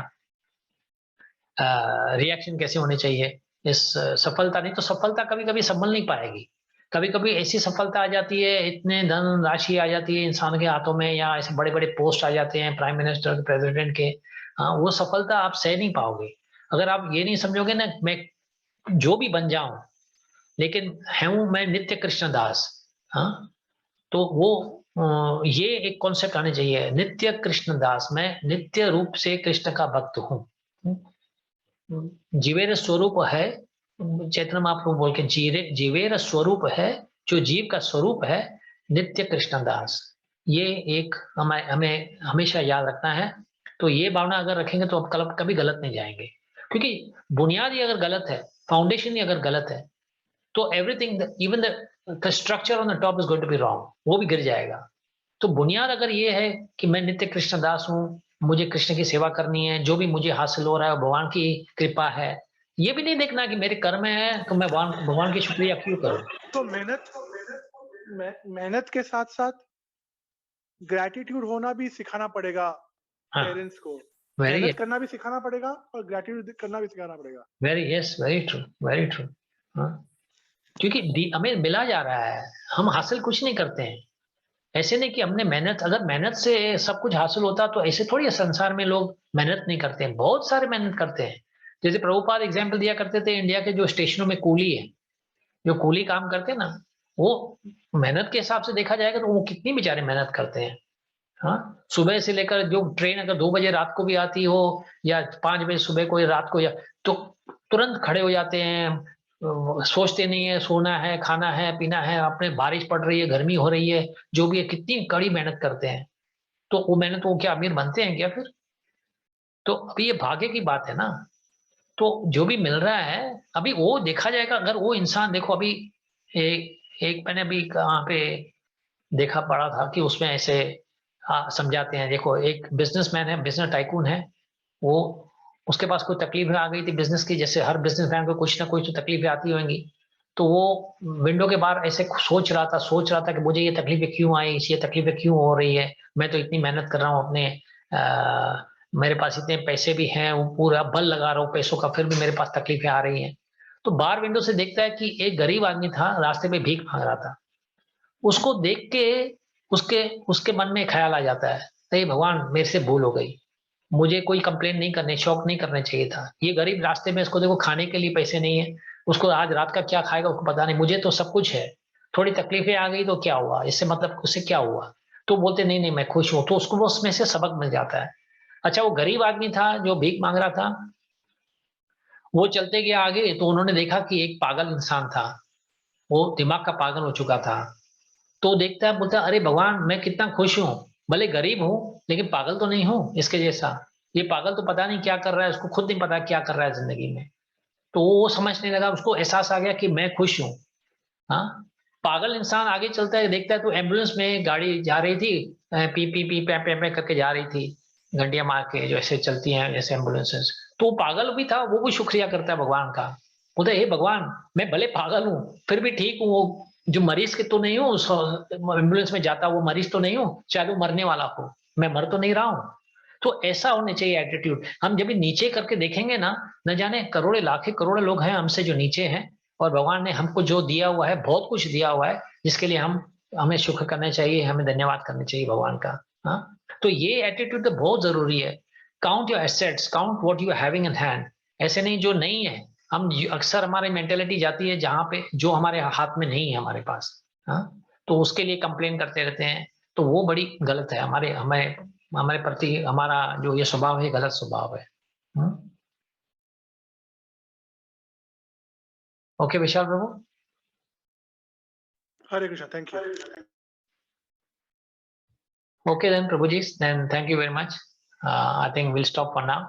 रिएक्शन कैसे होने चाहिए। इस सफलता, नहीं तो सफलता कभी कभी संभल नहीं पाएगी, कभी कभी ऐसी सफलता आ जाती है, इतने धन राशि आ जाती है इंसान के हाथों में, या ऐसे बड़े बड़े पोस्ट आ जाते हैं प्राइम मिनिस्टर, प्रेसिडेंट के, हाँ, वो सफलता आप सह नहीं पाओगे अगर आप ये नहीं समझोगे ना, मैं जो भी बन जाऊं लेकिन हूं मैं नित्य कृष्णदास। हाँ, तो वो ये एक कॉन्सेप्ट आने चाहिए, नित्य कृष्णदास, मैं नित्य रूप से कृष्ण का भक्त हूँ। जीवेर स्वरूप है, चैतन्य महाप्रभु बोल के, जीवेर स्वरूप है, जो जीव का स्वरूप है, नित्य कृष्णदास। ये एक हमें हमेशा याद रखना है। तो ये भावना अगर रखेंगे तो अब कभी गलत नहीं जाएंगे, क्योंकि बुनियाद ही अगर गलत है, फाउंडेशन ही अगर गलत है, तो everything, even the structure on the top is going to be wrong, वो भी गिर जाएगा। तो बुनियाद अगर ये है कि मैं नित्य कृष्णदास हूँ, मुझे कृष्ण की सेवा करनी है, जो भी मुझे हासिल हो रहा है भगवान की कृपा है, ये भी नहीं देखना कि मेरे कर्म है तो मैं भगवान की शुक्रिया क्यों करूं। तो मेहनत के साथ साथ ग्रैटिट्यूड होना भी सिखाना पड़ेगा। हाँ, पेरेंट्स को वेरी मेहनत करना भी सिखाना पड़ेगा और ग्रैटिट्यूड करना भी सिखाना पड़ेगा। Very true, very true. हाँ, क्योंकि हमें मिला जा रहा है, हम हासिल कुछ नहीं करते हैं। ऐसे नहीं कि हमने मेहनत, अगर मेहनत से सब कुछ हासिल होता तो ऐसे थोड़ी है, संसार में लोग मेहनत नहीं करते हैं, बहुत सारे मेहनत करते हैं। जैसे प्रभुपाद एग्जाम्पल दिया करते थे, इंडिया के जो स्टेशनों में कूली है, जो कूली काम करते हैं ना, वो मेहनत के हिसाब से देखा जाएगा तो वो कितनी बेचारे मेहनत करते हैं। हाँ, सुबह से लेकर, जो ट्रेन अगर 2 बजे रात को भी आती हो या 5 बजे सुबह को या रात को, या तो तुरंत खड़े हो जाते हैं, सोचते नहीं है, सोना है, खाना है, पीना है, अपने बारिश पड़ रही है, गर्मी हो रही है, जो भी है, कितनी कड़ी मेहनत करते हैं। तो वो मेहनत, वो क्या अमीर बनते हैं क्या फिर? तो अभी ये भाग्य की बात है ना। तो जो भी मिल रहा है अभी वो देखा जाएगा। अगर वो इंसान, देखो अभी एक मैंने अभी कहाँ पे देखा पड़ा था कि उसमें ऐसे समझाते हैं, देखो एक बिजनेसमैन है, बिजनेस टाइकून है, वो, उसके पास कोई तकलीफ आ गई थी बिजनेस की, जैसे हर बिजनेसमैन को कुछ ना कुछ तो तकलीफें आती होंगी। तो वो विंडो के बाहर ऐसे सोच रहा था कि मुझे ये तकलीफें क्यों आई, ये तकलीफें क्यों हो रही है, मैं तो इतनी मेहनत कर रहा हूँ अपने, मेरे पास इतने पैसे भी हैं, वो पूरा बल लगा रहा हूँ पैसों का, फिर भी मेरे पास तकलीफें आ रही हैं। तो बाहर विंडो से देखता है कि एक गरीब आदमी था, रास्ते पे भीख मांग रहा था। उसको देख के उसके उसके मन में ख्याल आ जाता है, अरे भगवान मेरे से भूल हो गई, मुझे कोई कंप्लेन नहीं करने, शौक नहीं करने चाहिए था। ये गरीब रास्ते में, इसको देखो खाने के लिए पैसे नहीं है, उसको आज रात का क्या खाएगा उसको पता नहीं, मुझे तो सब कुछ है, थोड़ी तकलीफें आ गई तो क्या हुआ, इससे मतलब उससे क्या हुआ। तो बोलते नहीं नहीं मैं खुश हूं, तो उसको वो उसमें से सबक मिल जाता है। अच्छा, वो गरीब आदमी था जो भीख मांग रहा था, वो चलते गया आगे, तो उन्होंने देखा कि एक पागल इंसान था, वो दिमाग का पागल हो चुका था। तो देखता है, बोलता है अरे भगवान मैं कितना खुश हूँ, भले गरीब हूँ लेकिन पागल तो नहीं हूँ इसके जैसा। ये पागल तो पता नहीं क्या कर रहा है, उसको खुद नहीं पता क्या कर रहा है जिंदगी में। तो वो समझने लगा, उसको एहसास आ गया कि मैं खुश हूँ। हाँ, पागल इंसान आगे चलता है, देखता है तो एम्बुलेंस में गाड़ी जा रही थी, पी पी पी पे पे पे करके जा रही थी, घंटियां मार के, जो ऐसे चलती हैं जैसे एम्बुलेंसेस। तो वो पागल भी था, वो भी शुक्रिया करता है भगवान का, बोलते हे भगवान, मैं भले पागल हूँ फिर भी ठीक हूँ, वो जो मरीज के तो नहीं हूँ, एम्बुलेंस में जाता वो मरीज तो नहीं हूँ, चाहे वो मरने वाला हो, मैं मर तो नहीं रहा हूँ। तो ऐसा होने चाहिए एटीट्यूड। हम जब भी नीचे करके देखेंगे ना, न जाने करोड़े लाखे करोड़े लोग हैं हमसे जो नीचे हैं, और भगवान ने हमको जो दिया हुआ है, बहुत कुछ दिया हुआ है, जिसके लिए हमें शुक्र करना चाहिए, हमें धन्यवाद करना चाहिए भगवान का। हाँ, तो ये एटीट्यूड तो बहुत जरूरी है। Count your assets, count what you are having in hand. ऐसे नहीं जो नहीं है, हम अक्सर हमारी मेंटेलिटी जाती है जहां पे जो हमारे हाथ में नहीं है हमारे पास। हाँ, तो उसके लिए कंप्लेन करते रहते हैं, तो वो बड़ी गलत है। हमारे हमें हमारे प्रति हमारा जो ये स्वभाव है, गलत स्वभाव है। Okay Vishal Prabhu. Hare Krishna, thank you. Okay then, Prabhuji, then thank you very much. I think we'll stop for now.